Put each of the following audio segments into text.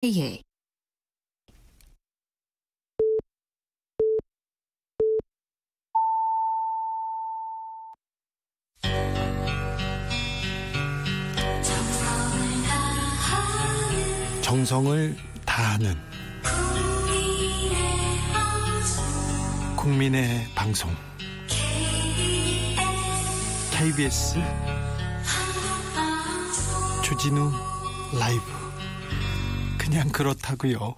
예. 정성을 다하는 국민의 방송 KBS 주진우 라이브. 그냥 그렇다고요.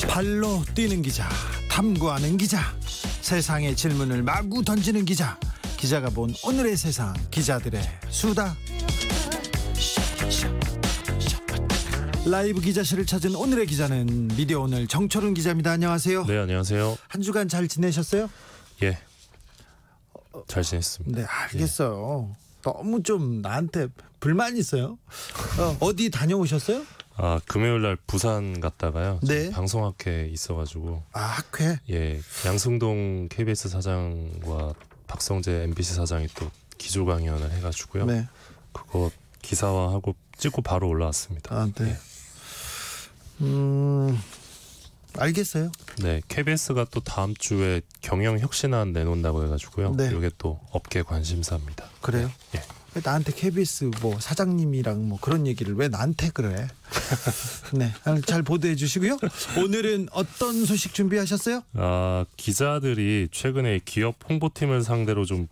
발로 뛰는 기자, 탐구하는 기자, 세상의 질문을 마구 던지는 기자, 기자가 본 오늘의 세상, 기자들의 수다. 라이브 기자실을 찾은 오늘의 기자는 미디어오늘 정철훈 기자입니다. 안녕하세요. 네, 안녕하세요. 한 주간 잘 지내셨어요? 예, 잘 지냈습니다. 네, 알겠어요. 너무 좀 나한테 불만 있어요. 어디 다녀오셨어요? 금요일 날 부산 갔다가요. 네. 방송학회 있어가지고. 학회? 예, 양승동 KBS 사장과 박성재 MBC 사장이 또 기조 강연을 해가지고요. 네. 그거 기사화하고 찍고 바로 올라왔습니다. 네. 알겠어요. 네, KBS가 또 다음 주에 경영 혁신안 내놓는다고 해가지고요. 네. 이게 또 업계 관심사입니다. 그래요? 예. 왜 나한테 KBS 사장님이랑 그런 얘기를 왜 나한테 그래? 네, 잘 보도해 주시고요. 오늘은 어떤 소식 준비하셨어요? 기자들이 최근에 기업 홍보팀을 상대로 좀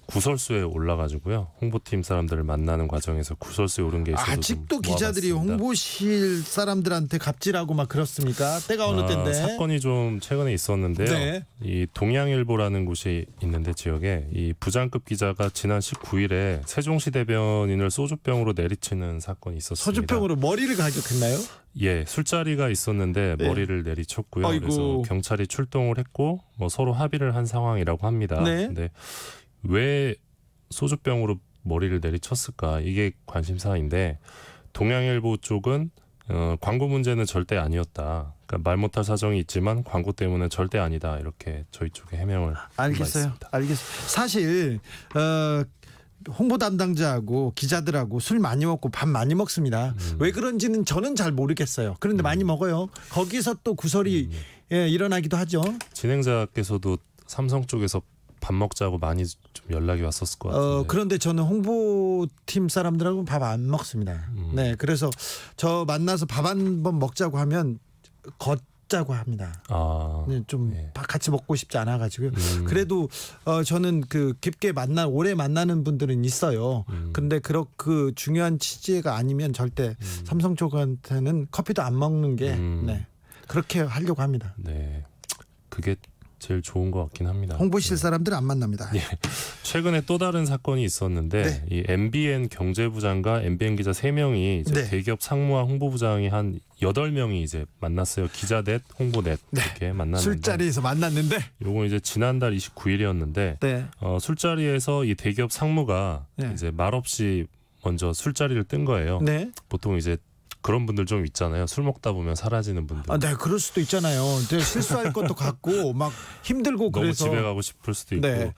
구설수에 올라가지고요. 홍보팀 사람들을 만나는 과정에서 구설수에 오른 게 있어서 아직도 좀 기자들이 모아봤습니다. 홍보실 사람들한테 갑질하고 그렇습니까? 때가 어느 때인데. 사건이 좀 최근에 있었는데요. 네. 이 동양일보라는 곳이 있는데 지역에 이 부장급 기자가 지난 19일에 세종시 대변인을 소주병으로 내리치는 사건이 있었습니다. 소주병으로 머리를 가격했나요? 예, 술자리가 있었는데 네. 머리를 내리쳤고요. 아이고. 그래서 경찰이 출동을 했고 서로 합의를 한 상황이라고 합니다. 네. 근데 왜 소주병으로 머리를 내리쳤을까? 이게 관심사인데 동양일보 쪽은 광고 문제는 절대 아니었다. 그러니까 말 못할 사정이 있지만 광고 때문에 절대 아니다. 이렇게 저희 쪽에 해명을 알겠어요. 알겠어요. 사실 홍보 담당자하고 기자들하고 술 많이 먹고 밥 많이 먹습니다. 왜 그런지는 저는 잘 모르겠어요. 그런데 많이 먹어요. 거기서 또 구설이 일어나기도 하죠. 진행자께서도 삼성 쪽에서 밥 먹자고 많이 좀 연락이 왔었을 것 같은데. 그런데 저는 홍보팀 사람들하고 밥 안 먹습니다. 네, 그래서 저 만나서 밥 한번 먹자고 하면 걷자고 합니다. 네, 좀 같이 먹고 싶지 않아가지고요. 그래도 저는 깊게 오래 만나는 분들은 있어요. 근데 그 중요한 취지가 아니면 절대 삼성 쪽한테는 커피도 안 먹는 게 네, 그렇게 하려고 합니다. 네, 그게 제일 좋은 것 같긴 합니다. 홍보실 사람들은 안 만납니다. 예. 최근에 또 다른 사건이 있었는데 네. 이 MBN 경제부장과 MBN 기자 3명이 이제 네. 대기업 상무와 홍보부장이 한 8명이 이제 만났어요. 기자 넷, 홍보 넷 이렇게 만났는데 술자리에서 만났는데 요건 이제 지난달 29일이었는데 네. 술자리에서 이 대기업 상무가 네. 이제 말없이 먼저 술자리를 뜬 거예요. 네. 보통 이제 그런 분들 좀 있잖아요. 술 먹다 보면 사라지는 분들. 네, 그럴 수도 있잖아요. 실수할 것도 같고 막 힘들고 너무 그래서 집에 가고 싶을 수도 있고. 네.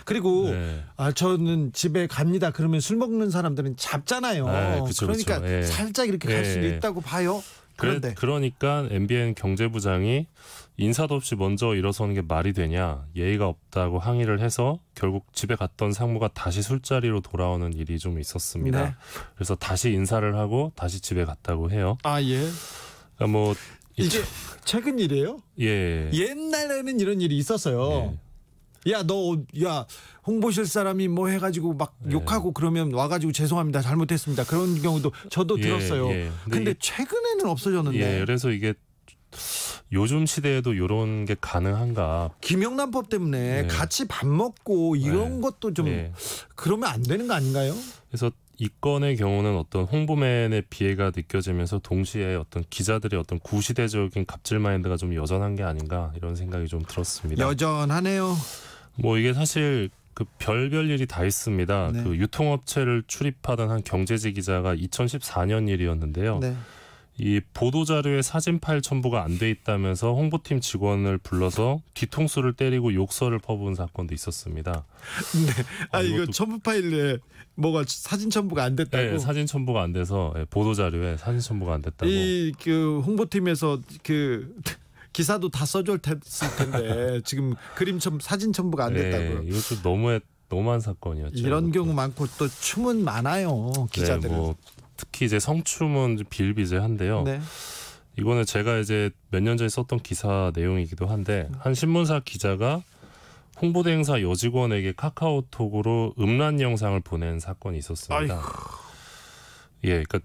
그리고 네. 저는 집에 갑니다. 그러면 술 먹는 사람들은 잡잖아요. 네, 그쵸, 그러니까 그쵸. 네. 살짝 이렇게 갈 수도 있다고 봐요. 그런데 그러니까 MBN 경제부장이 인사도 없이 먼저 일어서는 게 말이 되냐, 예의가 없다고 항의를 해서 결국 집에 갔던 상무가 다시 술자리로 돌아오는 일이 좀 있었습니다. 네. 그래서 다시 인사를 하고 다시 집에 갔다고 해요. 예. 그러니까 이게 최근 일이에요? 예. 옛날에는 이런 일이 있었어요. 야, 홍보실 사람이 해가지고 막 욕하고 그러면 와가지고 죄송합니다. 잘못했습니다. 그런 경우도 저도 들었어요. 근데 최근에는 없어졌는데. 예, 그래서 이게 요즘 시대에도 이런 게 가능한가? 김영란법 때문에 같이 밥 먹고 이런 것도 좀 그러면 안 되는 거 아닌가요? 그래서 이 건의 경우는 어떤 홍보맨의 비애가 느껴지면서 동시에 어떤 기자들의 어떤 구시대적인 갑질 마인드가 좀 여전한 게 아닌가 이런 생각이 좀 들었습니다. 여전하네요. 이게 사실 별별 일이 다 있습니다. 네. 유통업체를 출입하던 한 경제지 기자가 2014년 일이었는데요. 네. 이 보도자료에 사진 파일 첨부가 안 돼 있다면서 홍보팀 직원을 불러서 뒤통수를 때리고 욕설을 퍼부은 사건도 있었습니다. 네. 이거 첨부 파일에 뭐가 사진 첨부가 안 됐다고? 네, 사진 첨부가 안 돼서 보도자료에 사진 첨부가 안 됐다고. 그 홍보팀에서 기사도 다 써줄 텐데 지금 사진 첨부가 안 됐다고요. 네, 이것도 너무한 사건이었죠. 이런 경우 많고 또 춤은 많아요. 기자들은. 네, 특히 이제 성추문 비일비재한데요. 네. 이거는 제가 이제 몇 년 전에 썼던 기사 내용이기도 한데 한 신문사 기자가 홍보대 행사 여직원에게 카카오톡으로 음란 영상을 보낸 사건이 있었습니다. 예, 그러니까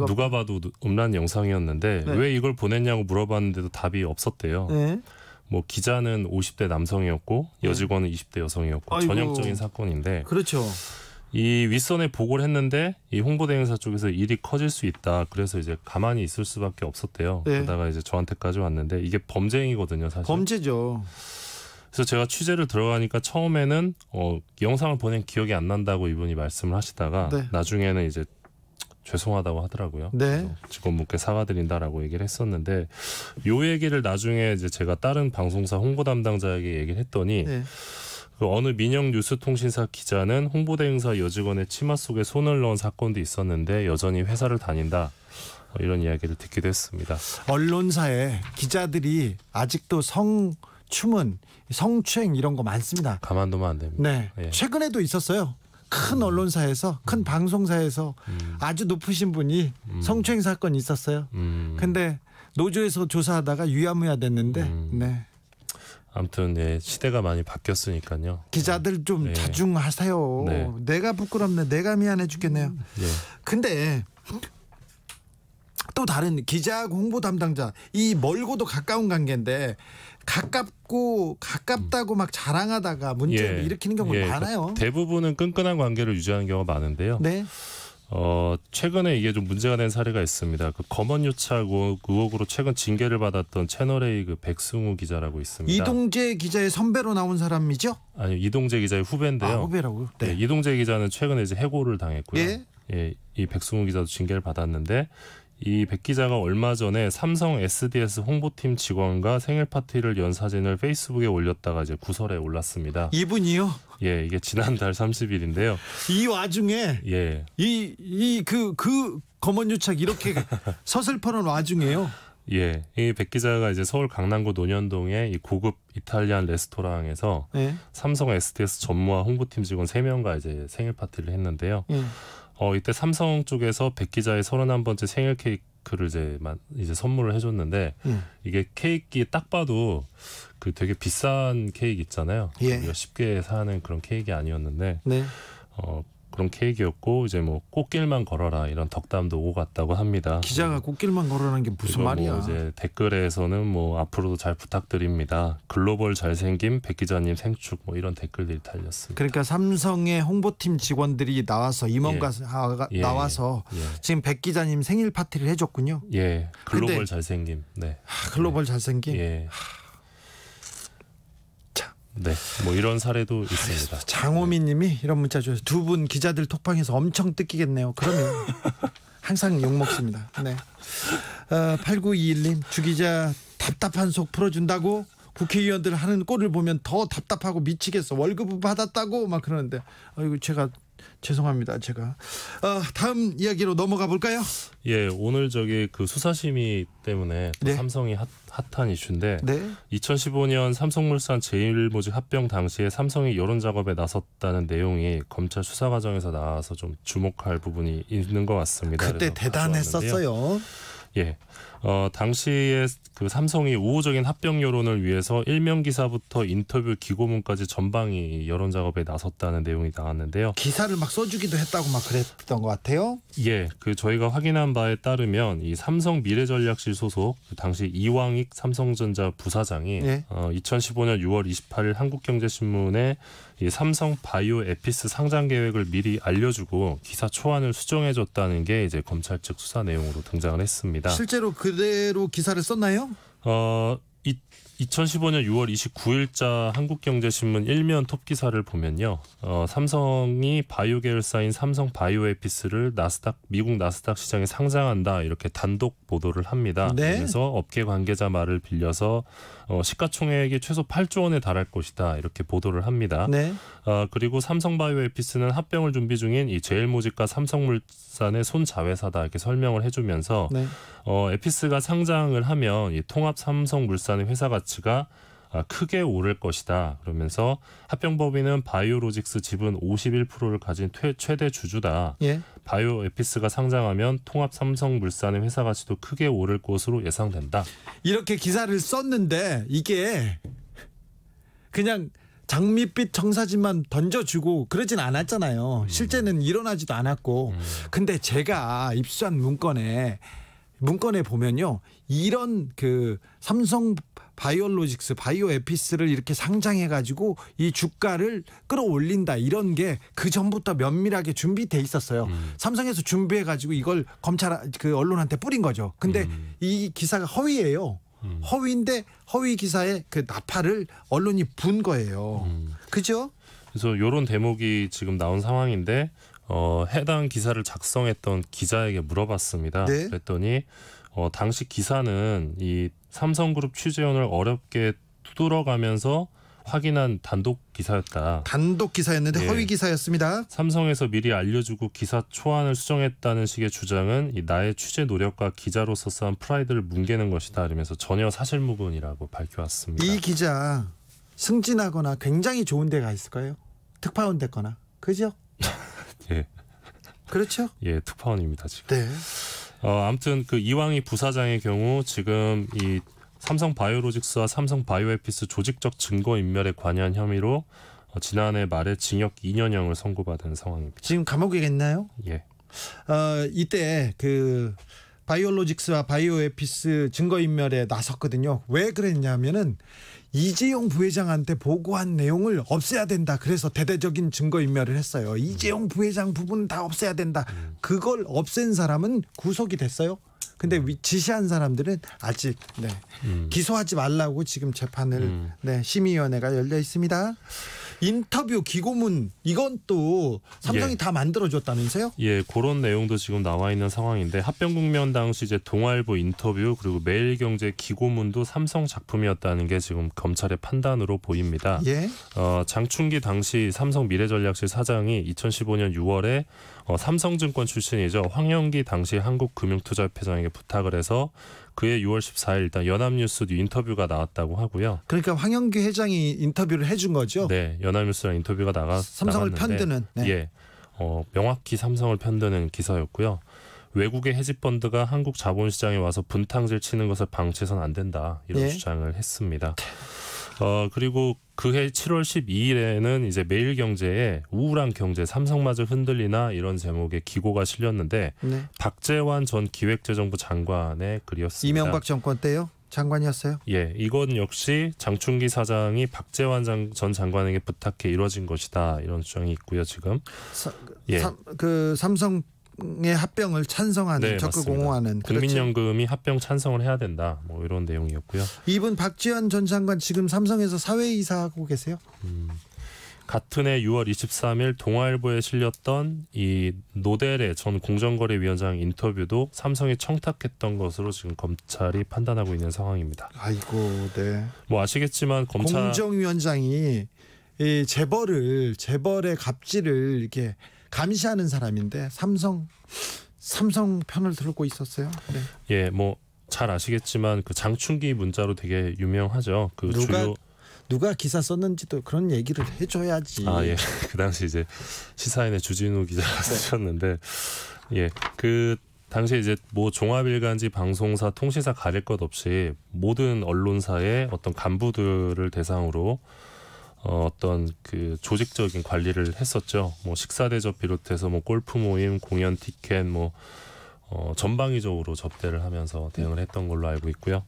누가 봐도 음란 영상이었는데 네. 왜 이걸 보냈냐고 물어봤는데도 답이 없었대요. 네. 뭐 기자는 50대 남성이었고 여직원은 20대 여성이었고 전형적인 사건인데. 그렇죠. 이 윗선에 보고를 했는데 이 홍보대 행사 쪽에서 일이 커질 수 있다. 그래서 이제 가만히 있을 수밖에 없었대요. 네. 그러다가 이제 저한테까지 왔는데 이게 범죄 행위거든요, 사실. 범죄죠. 그래서 제가 취재를 들어가니까 처음에는 영상을 보낸 기억이 안 난다고 이분이 말씀을 하시다가 네. 나중에는 이제 죄송하다고 하더라고요. 네. 직원분께 사과드린다라고 얘기를 했었는데 요 얘기를 나중에 이제 제가 다른 방송사 홍보 담당자에게 얘기를 했더니 네. 그 어느 민영 뉴스통신사 기자는 홍보대 행사 여직원의 치마 속에 손을 넣은 사건도 있었는데 여전히 회사를 다닌다. 이런 이야기를 듣기도 했습니다. 언론사에 기자들이 아직도 성추문, 성추행 이런 거 많습니다. 가만두면 안 됩니다. 네, 예. 최근에도 있었어요. 큰 언론사에서, 큰 방송사에서 아주 높으신 분이 성추행 사건이 있었어요. 근데 노조에서 조사하다가 유야무야 됐는데 네. 아무튼 네, 시대가 많이 바뀌었으니까요. 기자들 좀 네. 자중하세요. 네. 내가 부끄럽네. 내가 미안해 죽겠네요. 네. 근데 또 다른 기자하고 홍보 담당자 이 멀고도 가까운 관계인데 가깝다고 막 자랑하다가 문제를 일으키는 경우가 많아요. 대부분은 끈끈한 관계를 유지하는 경우가 많은데요. 네. 최근에 이게 좀 문제가 된 사례가 있습니다. 그 검언유착 의혹으로 최근 징계를 받았던 채널A 그 백승우 기자라고 있습니다. 이동재 기자의 선배로 나온 사람이죠? 아니요, 이동재 기자의 후배인데요. 후배라고요? 네. 이동재 기자는 최근에 이제 해고를 당했고요. 예? 예, 이 백승우 기자도 징계를 받았는데 이 백 기자가 얼마 전에 삼성 SDS 홍보팀 직원과 생일 파티를 연 사진을 페이스북에 올렸다가 이제 구설에 올랐습니다. 이분이요? 예, 이게 지난달 30일인데요. 이 와중에 그 검언유착 이렇게 서슬퍼런 와중에요. 예, 이 백 기자가 이제 서울 강남구 논현동의 이 고급 이탈리안 레스토랑에서 삼성 SDS 전무와 홍보팀 직원 3명과 이제 생일 파티를 했는데요. 이때 삼성 쪽에서 백 기자의 31번째 생일 케이크를 이제 선물을 해줬는데 이게 케이크 딱 봐도 그 되게 비싼 케이크 있잖아요. 우리가 쉽게 사는 그런 케이크 아니었는데 네. 그런 케이크였고 이제 뭐 꽃길만 걸어라 이런 덕담도 오고 갔다고 합니다. 기자가 꽃길만 걸어라는 게 무슨 말이야? 뭐 이제 댓글에서는 뭐 앞으로도 잘 부탁드립니다. 글로벌 잘생김 백 기자님 생축 뭐 이런 댓글들이 달렸습니다. 그러니까 삼성의 홍보팀 직원들이 나와서 임원과 나와서 지금 백 기자님 생일 파티를 해줬군요. 예, 글로벌 잘생김. 네. 글로벌 잘생김. 예. 네, 뭐 이런 사례도 있습니다. 장호민 님이 이런 문자 주셔서 두 분 기자들 톡방에서 엄청 뜯기겠네요. 그러면 항상 욕먹습니다. 네. 8921님 주 기자 답답한 속 풀어준다고 국회의원들 하는 꼴을 보면 더 답답하고 미치겠어. 월급을 받았다고 막 그러는데 제가 죄송합니다. 제가 다음 이야기로 넘어가 볼까요? 예, 오늘 그 수사심의 때문에 또 삼성이 핫한 이슈인데 2015년 삼성물산 제일모직 합병 당시에 삼성이 여론 작업에 나섰다는 내용이 검찰 수사 과정에서 나와서 좀 주목할 부분이 있는 것 같습니다. 그때 대단했었어요. 예. 당시에 그 삼성이 우호적인 합병 여론을 위해서 일명 기사부터 인터뷰 기고문까지 전방위 여론 작업에 나섰다는 내용이 나왔는데요. 기사를 막 써주기도 했다고 막 그랬던 것 같아요. 예, 그 저희가 확인한 바에 따르면 이 삼성 미래전략실 소속 그 당시 이왕익 삼성전자 부사장이 2015년 6월 28일 한국경제신문에 이 삼성 바이오 에피스 상장 계획을 미리 알려주고 기사 초안을 수정해줬다는 게 이제 검찰 측 수사 내용으로 등장을 했습니다. 실제로 그대로 기사를 썼나요? 2015년 6월 29일자 한국경제신문 일면 톱 기사를 보면요. 삼성이 바이오 계열사인 삼성 바이오에피스를 미국 나스닥 시장에 상장한다 이렇게 단독 보도를 합니다. 네. 그래서 업계 관계자 말을 빌려서 시가총액이 최소 8조 원에 달할 것이다 이렇게 보도를 합니다. 네. 그리고 삼성 바이오에피스는 합병을 준비 중인 이 제일모직과 삼성물산의 손자회사다 이렇게 설명을 해주면서 네. 에피스가 상장을 하면 이 통합 삼성물산의 회사 가치가 크게 오를 것이다. 그러면서 합병법인은 바이오로직스 지분 51%를 가진 최대 주주다. 예. 바이오에피스가 상장하면 통합 삼성물산의 회사 가치도 크게 오를 것으로 예상된다. 이렇게 기사를 썼는데 이게 그냥 장밋빛 청사진만 던져주고 그러진 않았잖아요. 실제는 일어나지도 않았고. 근데 제가 입수한 문건에 보면요, 이런 그 삼성 바이오로직스, 바이오에피스를 이렇게 상장해가지고 이 주가를 끌어올린다 이런 게 그 전부터 면밀하게 준비돼 있었어요. 삼성에서 준비해가지고 이걸 언론한테 뿌린 거죠. 근데 이 기사가 허위예요. 허위인데 허위 기사에 그 나팔을 언론이 분 거예요. 그죠? 그래서 이런 대목이 지금 나온 상황인데 해당 기사를 작성했던 기자에게 물어봤습니다. 네. 그랬더니 당시 기사는 이 삼성그룹 취재원을 어렵게 두드러가면서 확인한 단독 기사였다. 단독 기사였는데 허위 기사였습니다. 삼성에서 미리 알려주고 기사 초안을 수정했다는 식의 주장은 이 나의 취재 노력과 기자로서 쌓은 프라이드를 뭉개는 것이다. 이러면서 전혀 사실무근이라고 밝혀왔습니다. 이 기자 승진하거나 굉장히 좋은 데가 있을까요? 특파원 됐거나. 그죠? 예. 그렇죠? 예, 특파원입니다 지금. 네. 아무튼 그 이왕희 부사장의 경우 지금 이 삼성 바이오로직스와 삼성 바이오에피스 조직적 증거인멸에 관여한 혐의로 지난해 말에 징역 2년형을 선고받은 상황입니다. 지금 감옥에 있나요? 예. 이때 그 바이오로직스와 바이오에피스 증거인멸에 나섰거든요. 왜 그랬냐면은 이재용 부회장한테 보고한 내용을 없애야 된다. 그래서 대대적인 증거인멸을 했어요. 이재용 부회장 부분은 다 없애야 된다. 그걸 없앤 사람은 구속이 됐어요. 근데 지시한 사람들은 아직 기소하지 말라고 지금 재판을 심의위원회가 열려 있습니다. 인터뷰 기고문 이건 또 삼성이 다 만들어줬다면서요? 예, 그런 내용도 지금 나와 있는 상황인데 합병 국면 당시 이제 동아일보 인터뷰 그리고 매일경제 기고문도 삼성 작품이었다는 게 지금 검찰의 판단으로 보입니다. 예. 장충기 당시 삼성 미래전략실 사장이 2015년 6월에 삼성증권 출신이죠. 황영기 당시 한국금융투자협회장에게 부탁을 해서 그해 6월 14일 일단 연합뉴스 인터뷰가 나왔다고 하고요. 그러니까 황영기 회장이 인터뷰를 해준 거죠? 네, 연합뉴스랑 인터뷰가 삼성을 나갔는데, 편드는. 네. 예, 명확히 삼성을 편드는 기사였고요. 외국의 헤지펀드가 한국 자본시장에 와서 분탕질 치는 것을 방치해서는 안 된다 이런 주장을 했습니다. 그리고 그해 7월 12일에는 이제 매일경제에 우울한 경제 삼성마저 흔들리나 이런 제목의 기고가 실렸는데 박재환 전 기획재정부 장관의 글이었습니다. 이명박 정권 때요? 장관이었어요? 예, 이건 역시 장충기 사장이 박재환 전 장관에게 부탁해 이루어진 것이다 이런 주장이 있고요. 지금 그 삼성 의 합병을 찬성하는 적극 맞습니다. 옹호하는 국민연금이 합병 찬성을 해야 된다 뭐 이런 내용이었고요. 이분 박지원 전 장관 지금 삼성에서 사회이사하고 계세요? 같은 해 6월 23일 동아일보에 실렸던 이 노델의 전 공정거래위원장 인터뷰도 삼성이 청탁했던 것으로 지금 검찰이 판단하고 있는 상황입니다. 아이고, 네. 뭐 아시겠지만 공정위원장이 이 재벌의 갑질을 이렇게 감시하는 사람인데 삼성 편을 들고 있었어요. 네. 예, 뭐 잘 아시겠지만 그 장충기 문자로 되게 유명하죠. 그 누가 기사 썼는지도 그런 얘기를 해줘야지. 예. 그 당시 이제 시사인의 주진우 기자가 쓰셨는데, 예, 그 당시에 이제 뭐 종합일간지, 방송사, 통신사 가릴 것 없이 모든 언론사의 어떤 간부들을 대상으로 어떤 그 조직적인 관리를 했었죠. 뭐 식사 대접 비롯해서 뭐 골프 모임, 공연 티켓 뭐 전방위적으로 접대를 하면서 대응을 했던 걸로 알고 있고요.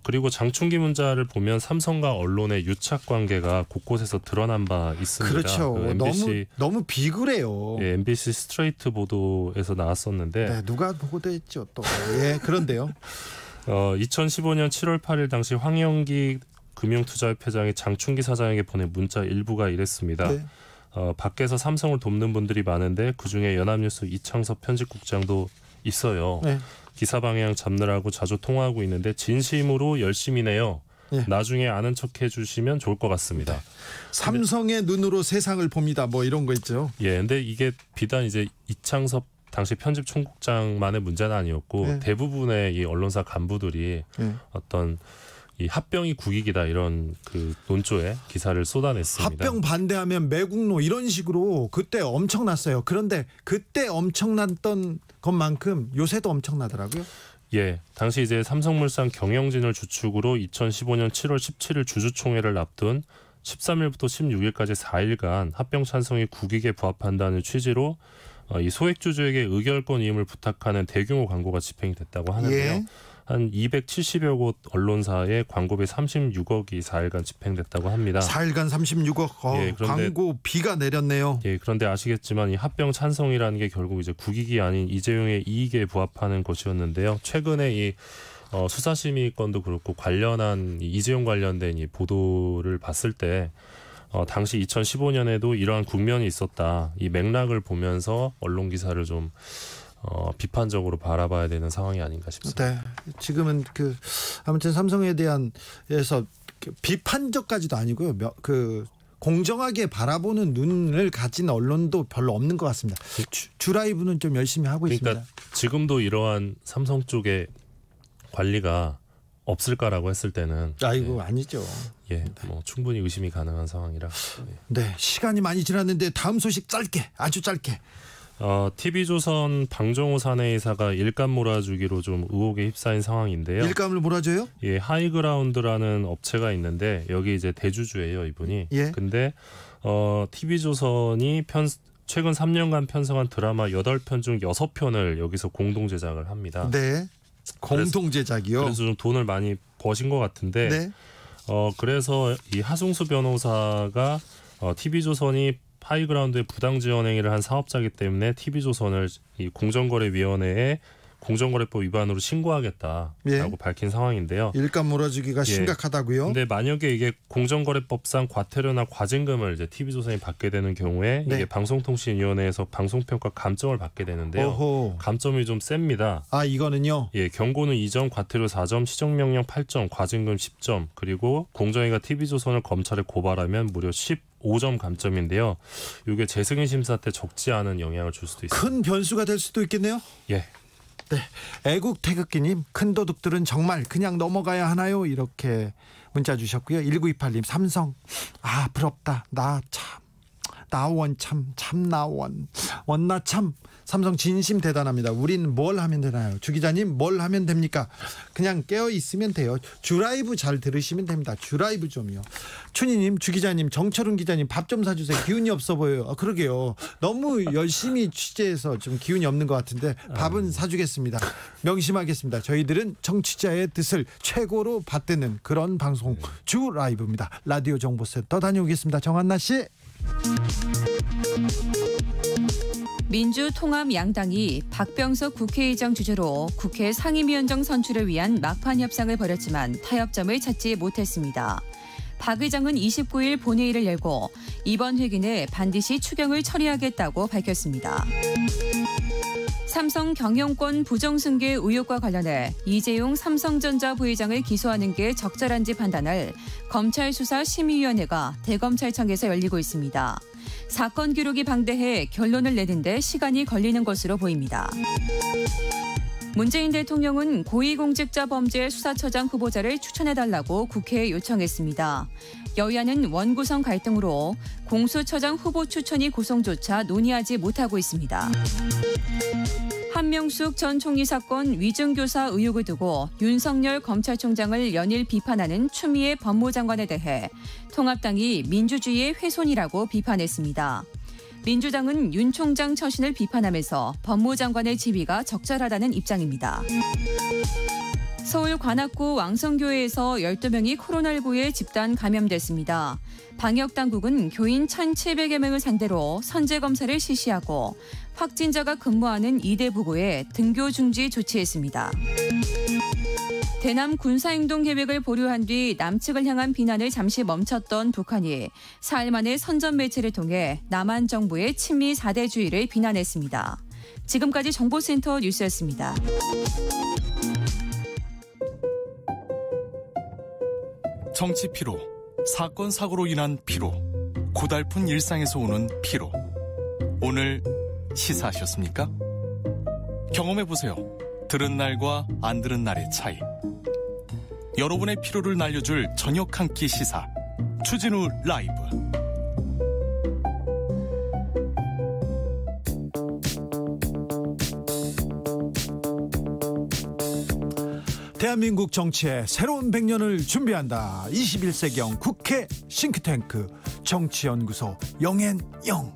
그리고 장충기 문자를 보면 삼성과 언론의 유착 관계가 곳곳에서 드러난 바 있습니다. 그렇죠. 그 MBC, 너무 비굴해요. 예, MBC 스트레이트 보도에서 나왔었는데 누가 보도했죠 또. 예, 그런데요. 2015년 7월 8일 당시 황영기 금융투자협회장이 장충기 사장에게 보낸 문자 일부가 이랬습니다. 네. 밖에서 삼성을 돕는 분들이 많은데 그중에 연합뉴스 이창섭 편집국장도 있어요. 네. 기사 방향 잡느라고 자주 통화하고 있는데 진심으로 열심히네요. 예. 나중에 아는 척 해주시면 좋을 것 같습니다. 네. 삼성의 눈으로 세상을 봅니다. 뭐 이런 거 있죠. 예, 근데 이게 비단 이제 이창섭 당시 편집 총국장만의 문제는 아니었고 네. 대부분의 이 언론사 간부들이 어떤 이 합병이 국익이다 이런 그 논조에 기사를 쏟아냈습니다. 합병 반대하면 매국노 이런 식으로 그때 엄청났어요. 그런데 그때 엄청났던 것만큼 요새도 엄청나더라고요. 예, 당시 이제 삼성물산 경영진을 주축으로 2015년 7월 17일 주주총회를 앞둔 13일부터 16일까지 4일간 합병 찬성이 국익에 부합한다는 취지로 이 소액주주에게 의결권 이임을 부탁하는 대규모 광고가 집행이 됐다고 하는데요. 예. 한 270여 곳 언론사에 광고비 36억이 4일간 집행됐다고 합니다. 4일간 36억. 예, 광고 비가 내렸네요. 예, 그런데 아시겠지만 이 합병 찬성이라는 게 결국 이제 국익이 아닌 이재용의 이익에 부합하는 것이었는데요. 최근에 이 수사심의건도 그렇고 관련한 이재용 관련된 이 보도를 봤을 때 당시 2015년에도 이러한 국면이 있었다. 이 맥락을 보면서 언론 기사를 좀 비판적으로 바라봐야 되는 상황이 아닌가 싶습니다. 네, 지금은 아무튼 삼성에 대한에서 비판적까지도 아니고요. 공정하게 바라보는 눈을 가진 언론도 별로 없는 것 같습니다. 주라이브는 좀 열심히 하고 있습니다. 지금도 이러한 삼성 쪽의 관리가 없을까라고 했을 때는 아니죠. 예, 뭐 충분히 의심이 가능한 상황이라. 네, 시간이 많이 지났는데 다음 소식 짧게, 아주 짧게. TV조선 방종호 사내이사가 일감 몰아주기로 좀 의혹에 휩싸인 상황인데요. 일감을 몰아줘요? 예, 하이그라운드라는 업체가 있는데 여기 이제 대주주예요, 이분이. 예. 근데 TV조선이 최근 3년간 편성한 드라마 8편 중 6편을 여기서 공동 제작을 합니다. 네. 공동 제작이요. 그래서 좀 돈을 많이 버신 것 같은데. 네. 그래서 이 하승수 변호사가 TV조선이 하이그라운드에 부당 지원 행위를 한 사업자이기 때문에 TV조선을 이 공정거래위원회에 공정거래법 위반으로 신고하겠다라고 밝힌 상황인데요. 일감 몰아주기가 심각하다고요? 근데 만약에 이게 공정거래법상 과태료나 과징금을 이제 TV조선이 받게 되는 경우에 이게 방송통신위원회에서 방송평가 감점을 받게 되는데요. 오호. 감점이 좀 셉니다. 이거는요? 예, 경고는 2점, 과태료 4점, 시정명령 8점, 과징금 10점, 그리고 공정위가 TV조선을 검찰에 고발하면 무려 15점 감점인데요. 이게 재승인 심사 때 적지 않은 영향을 줄 수도 있습니다. 큰 변수가 될 수도 있겠네요. 예. 네, 애국태극기님 큰 도둑들은 정말 그냥 넘어가야 하나요? 이렇게 문자 주셨고요. 1928님 삼성 부럽다. 나원 참 나원 원나 참 삼성 진심 대단합니다. 우린 뭘 하면 되나요? 주 기자님 뭘 하면 됩니까? 그냥 깨어 있으면 돼요. 주라이브 잘 들으시면 됩니다. 주라이브 좀요. 춘희님, 주 기자님, 정철훈 기자님 밥 좀 사주세요. 기운이 없어 보여요. 그러게요. 너무 열심히 취재해서 좀 기운이 없는 것 같은데 밥은 사주겠습니다. 명심하겠습니다. 저희들은 정치자의 뜻을 최고로 받드는 그런 방송 주라이브입니다. 라디오 정보센터 다녀오겠습니다. 정한나 씨. 민주통합 양당이 박병석 국회의장 주재로 국회 상임위원장 선출을 위한 막판 협상을 벌였지만 타협점을 찾지 못했습니다. 박 의장은 29일 본회의를 열고 이번 회기 내 반드시 추경을 처리하겠다고 밝혔습니다. 삼성 경영권 부정승계 의혹과 관련해 이재용 삼성전자 부회장을 기소하는 게 적절한지 판단할 검찰수사심의위원회가 대검찰청에서 열리고 있습니다. 사건 기록이 방대해 결론을 내는데 시간이 걸리는 것으로 보입니다. 문재인 대통령은 고위공직자범죄 수사처장 후보자를 추천해달라고 국회에 요청했습니다. 여야는 원구성 갈등으로 공수처장 후보 추천이 고성조차 논의하지 못하고 있습니다. 한명숙 전 총리 사건 위증교사 의혹을 두고 윤석열 검찰총장을 연일 비판하는 추미애 법무장관에 대해 통합당이 민주주의의 훼손이라고 비판했습니다. 민주당은 윤 총장 처신을 비판하면서 법무장관의 지위가 적절하다는 입장입니다. 서울 관악구 왕성교회에서 12명이 코로나19에 집단 감염됐습니다. 방역당국은 교인 1,700여 명을 상대로 선제검사를 실시하고 확진자가 근무하는 이대 부고에 등교 중지 조치했습니다. 대남 군사행동 계획을 보류한 뒤 남측을 향한 비난을 잠시 멈췄던 북한이 사흘 만에 선전 매체를 통해 남한 정부의 친미 4대주의를 비난했습니다. 지금까지 정보센터 뉴스였습니다. 정치 피로, 사건 사고로 인한 피로, 고달픈 일상에서 오는 피로. 오늘 시사하셨습니까? 경험해보세요. 들은 날과 안 들은 날의 차이. 여러분의 피로를 날려줄 저녁 한 끼 시사 추진우 라이브. 대한민국 정치의 새로운 100년을 준비한다. 21세기형 국회 싱크탱크 정치연구소 영앤영.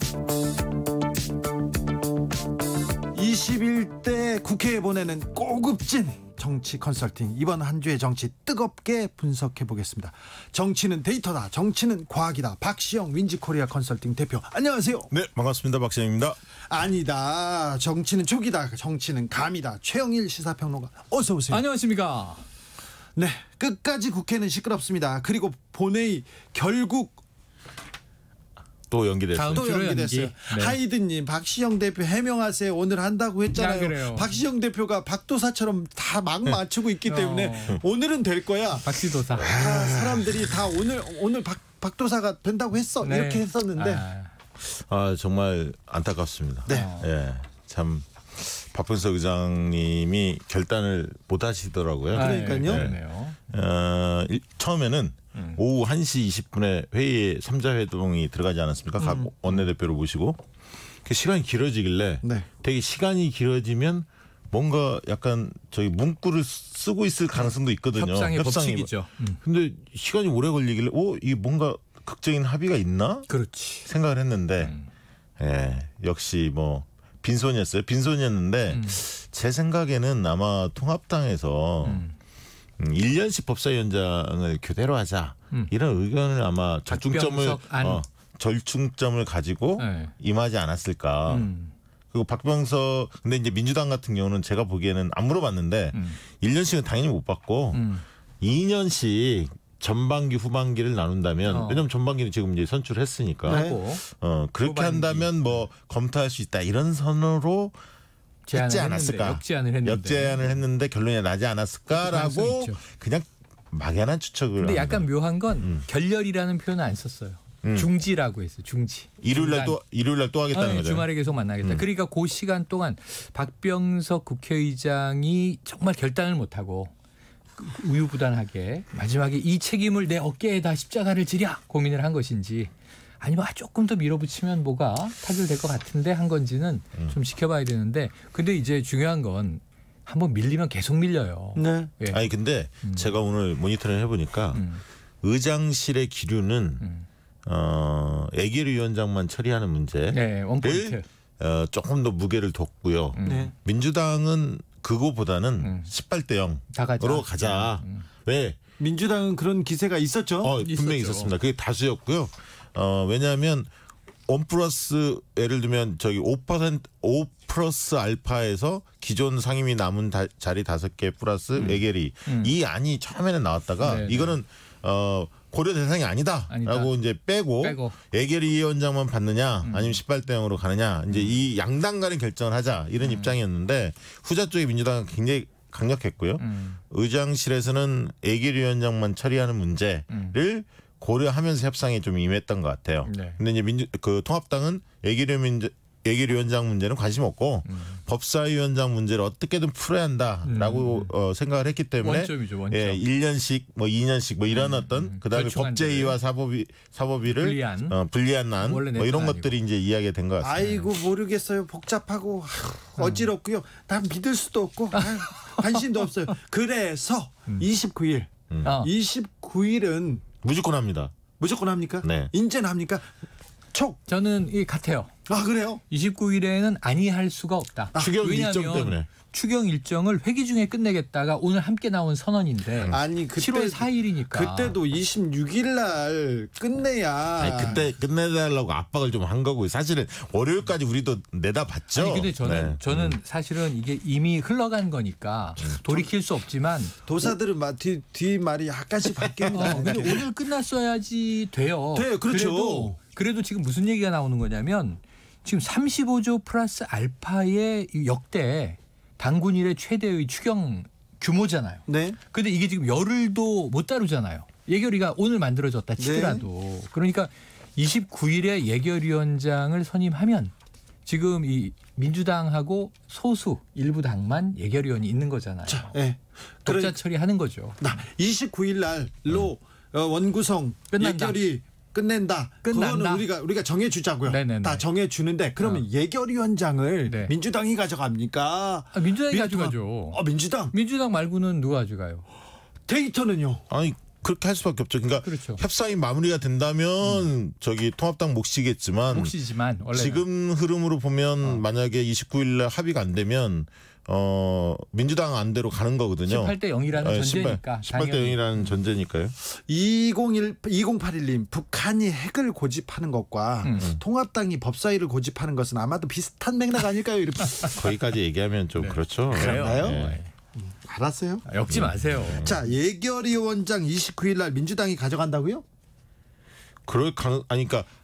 21대 국회에 보내는 고급진 정치 컨설팅. 이번 한 주의 정치 뜨겁게 분석해 보겠습니다. 정치는 데이터다. 정치는 과학이다. 박시영 윈지코리아 컨설팅 대표. 안녕하세요. 네, 반갑습니다. 박시영입니다. 아니다. 정치는 촉이다. 정치는 감이다. 최영일 시사평론가 어서 오세요. 안녕하십니까. 네, 끝까지 국회는 시끄럽습니다. 그리고 본회의 결국 또 연기됐어요. 또 연기됐어요. 네. 하이든님, 박시영 대표 해명하세요. 오늘 한다고 했잖아요. 박시영 대표가 박도사처럼 다 막 맞추고 있기 때문에 오늘은 될 거야. 박시도사. 사람들이 다 오늘 박도사가 된다고 했어. 네. 이렇게 했었는데 정말 안타깝습니다. 네. 예, 참 박병석 의장님이 결단을 못 하시더라고요. 그러니까요. 처음에는 오후 1시 20분에 회의에 3자 회동이 들어가지 않았습니까? 각 원내대표를 모시고. 시간이 길어지길래 되게 시간이 길어지면 뭔가 약간 저기 문구를 쓰고 있을 가능성도 있거든요. 협상의 법칙이죠. 근데 시간이 오래 걸리길래 이게 뭔가 극적인 합의가 있나? 그렇지. 생각을 했는데 역시 뭐 빈손이었는데 제 생각에는 아마 통합당에서 1년씩 법사위원장을 교대로 하자 이런 의견을 아마 절충점을 가지고 임하지 않았을까. 그리고 박병석 근데 이제 민주당 같은 경우는 제가 보기에는 안 물어봤는데 1년씩은 당연히 못 받고 2년씩 전반기 후반기를 나눈다면 왜냐면 전반기는 지금 이제 선출했으니까 그렇게 후반기. 한다면 뭐 검토할 수 있다 이런 선으로 했지 않았을까? 역제안을 했는데 결론이 나지 않았을까라고 그냥 막연한 추측을. 근데 약간 묘한 건 결렬이라는 표현을 안 썼어요. 중지라고 했어요. 중지. 일요일날 또 하겠다는 거죠. 주말에 계속 만나겠다. 그러니까 그 시간 동안 박병석 국회의장이 정말 결단을 못하고 우유부단하게 마지막에 이 책임을 내 어깨에다 십자가를 지랴 고민을 한 것인지 아니면 조금 더 밀어붙이면 뭐가 타결될 것 같은데 한 건지는 좀 지켜봐야 되는데 근데 이제 중요한 건 한번 밀리면 계속 밀려요. 네. 예. 아니 근데 제가 오늘 모니터링 해보니까 의장실의 기류는 애길 위원장만 처리하는 문제를 원포인트. 조금 더 무게를 뒀고요. 민주당은 그거보다는 18대 0으로 가자. 왜? 민주당은 그런 기세가 있었죠. 분명히 있었습니다. 그게 다수였고요. 왜냐하면 1+ 예를 들면 저기 5% 플러스 알파에서 기존 상임위 남은 자리 5개 플러스 외계리 이 안이 처음에는 나왔다가 이거는 고려 대상이 아니다라고 이제 빼고 외계리 위원장만 받느냐 아니면 18대 0으로 가느냐 이제 이 양당 간의 결정을 하자 이런 입장이었는데 후자 쪽의 민주당은 굉장히 강력했고요. 의장실에서는 외계리 위원장만 처리하는 문제를 고려하면서 협상에 좀 임했던 것 같아요. 근데 이제 통합당은 외계리 위원장 문제는 관심 없고 법사위원장 문제를 어떻게든 풀어야 한다라고 생각을 했기 때문에 원점이죠, 원점. 1년씩 뭐 2년씩 뭐 이런 어떤 그다음에 법제위와 사법위를 분리한 안 뭐 이런 것들이 이제 이야기가 된 것 같습니다. 아이고 모르겠어요. 복잡하고 어지럽고요. 난 믿을 수도 없고 관심도 없어요. 그래서 29일 29일은 무조건 합니다. 무조건 합니까? 네. 인제는 합니까? 저는 이 같아요. 아 그래요? 29일에는 아니할 수가 없다. 추경 일정 때문에. 추경 일정을 회기 중에 끝내겠다가 오늘 함께 나온 선언인데 아니 그때 7월 4일이니까 그때도 26일 날 끝내야. 아니, 그때 끝내달라고 압박을 좀 한 거고요. 사실은 월요일까지 우리도 내다봤죠. 아니 근데 저는 사실은 이게 이미 흘러간 거니까 돌이킬 수 없지만 도사들은 뒤 말이 약간씩 바뀝니다. 근데 오늘 끝났어야지 돼요. 네, 그렇죠. 그래도 지금 무슨 얘기가 나오는 거냐면 지금 35조 플러스 알파의 역대 당군 일의 최대의 추경 규모잖아요. 네. 근데 이게 지금 열흘도 못 다루잖아요. 예결위가 오늘 만들어졌다 치더라도. 네. 그러니까 29일에 예결위원장을 선임하면 지금 이 민주당하고 소수 일부 당만 예결위원이 있는 거잖아요. 자, 네. 독자 처리하는 거죠. 29일 날로 원구성 끝난다. 예결위 끝낸다. 끝난다. 그거는 우리가 정해주자고요. 네네네. 다 정해주는데 그러면 예결위원장을 네. 민주당이 가져갑니까? 민주당이 가져가죠. 민주당 말고는 누가 가져가요? 데이터는요? 아니 그렇게 할 수밖에 없죠. 그러니까 그렇죠. 협상이 마무리가 된다면 저기 통합당 몫이겠지만 원래는. 지금 흐름으로 보면 만약에 29일 날 합의가 안 되면 민주당 안대로 가는 거거든요. 18대 0이라는 전제니까. 18대 0이라는 전제니까요. 2081님 북한이 핵을 고집하는 것과 통합당이 법사위를 고집하는 것은 아마도 비슷한 맥락 아닐까요? 이렇게. 거기까지 얘기하면 좀 그렇죠. 그런가요? 네. 알았어요. 엮지 마세요. 자, 예결위원장 29일 날 민주당이 가져간다고요? 그러니까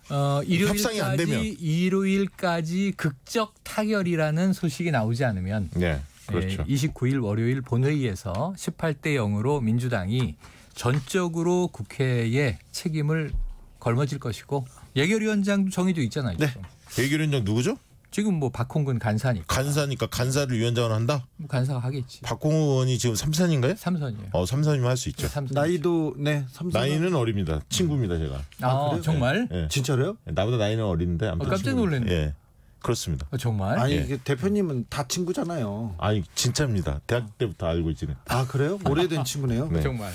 협상이 안 되면 일요일까지 극적 타결이라는 소식이 나오지 않으면 네, 그렇죠. 29일 월요일 본회의에서 18대 0으로 민주당이 전적으로 국회에 책임을 걸머질 것이고 예결위원장도 정해져 있잖아요. 네. 예결위원장 누구죠? 지금 뭐 박홍근 간사니까. 간사를 위원장을 한다? 간사가 하겠지. 박홍근 의원이 지금 3선인가요? 3선이에요. 3선이면 할 수 있죠. 3선. 나이도 네, 3선. 나이는 어립니다. 친구입니다, 제가. 그래요? 정말? 네. 진짜로요? 나보다 나이는 어린데 아무튼 깜짝 놀랐네. 예. 그렇습니다. 정말? 아니 예. 이게 대표님은 다 친구잖아요. 아니 진짜입니다. 대학 때부터 알고 있지는. 아 그래요? 오래된 친구네요. 네. 정말.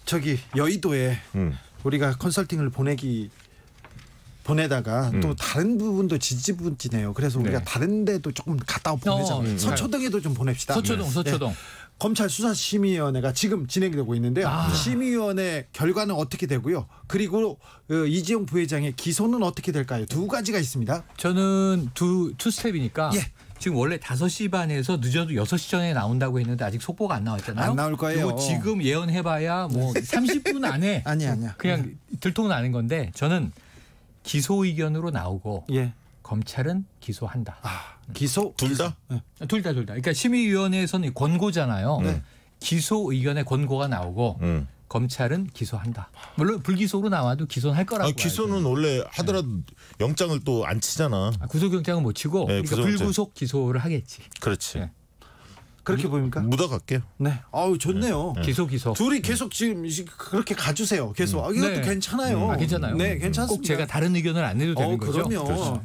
저기 여의도에 우리가 컨설팅을 보내다가 또 다른 부분도 지지부진해요. 그래서 우리가 네. 다른 데도 조금 갔다 보내자. 서초동에도 좀 보냅시다. 서초동. 네. 검찰 수사심의위원회가 지금 진행되고 있는데요. 심의위원회 결과는 어떻게 되고요. 그리고 이재용 부회장의 기소는 어떻게 될까요? 두 가지가 있습니다. 저는 투 스텝이니까 예. 지금 원래 5시 반에서 늦어도 6시 전에 나온다고 했는데 아직 속보가 안 나왔잖아요. 안 나올 거예요. 이거 지금 예언해봐야 뭐 30분 안에 아니야. 그냥 들통나는 건데 저는 기소 의견으로 나오고 예. 검찰은 기소한다. 기소 둘 다? 둘 다. 그러니까 심의위원회에서는 권고잖아요. 네. 기소 의견에 권고가 나오고 검찰은 기소한다. 물론 불기소로 나와도 기소는 할 거라고. 기소는 원래 하더라도 영장을 또 안 치잖아. 구속영장은 못 치고 네, 그러니까 불구속 기소를 하겠지. 그렇지. 네. 그렇게 보입니까? 묻어갈게요. 네. 좋네요. 기소. 둘이 계속 지금 그렇게 가주세요. 계속. 이것도 네. 괜찮아요. 괜찮아요. 네, 괜찮습니다. 꼭 제가 다른 의견을 안 내도 되는 거죠. 그럼요.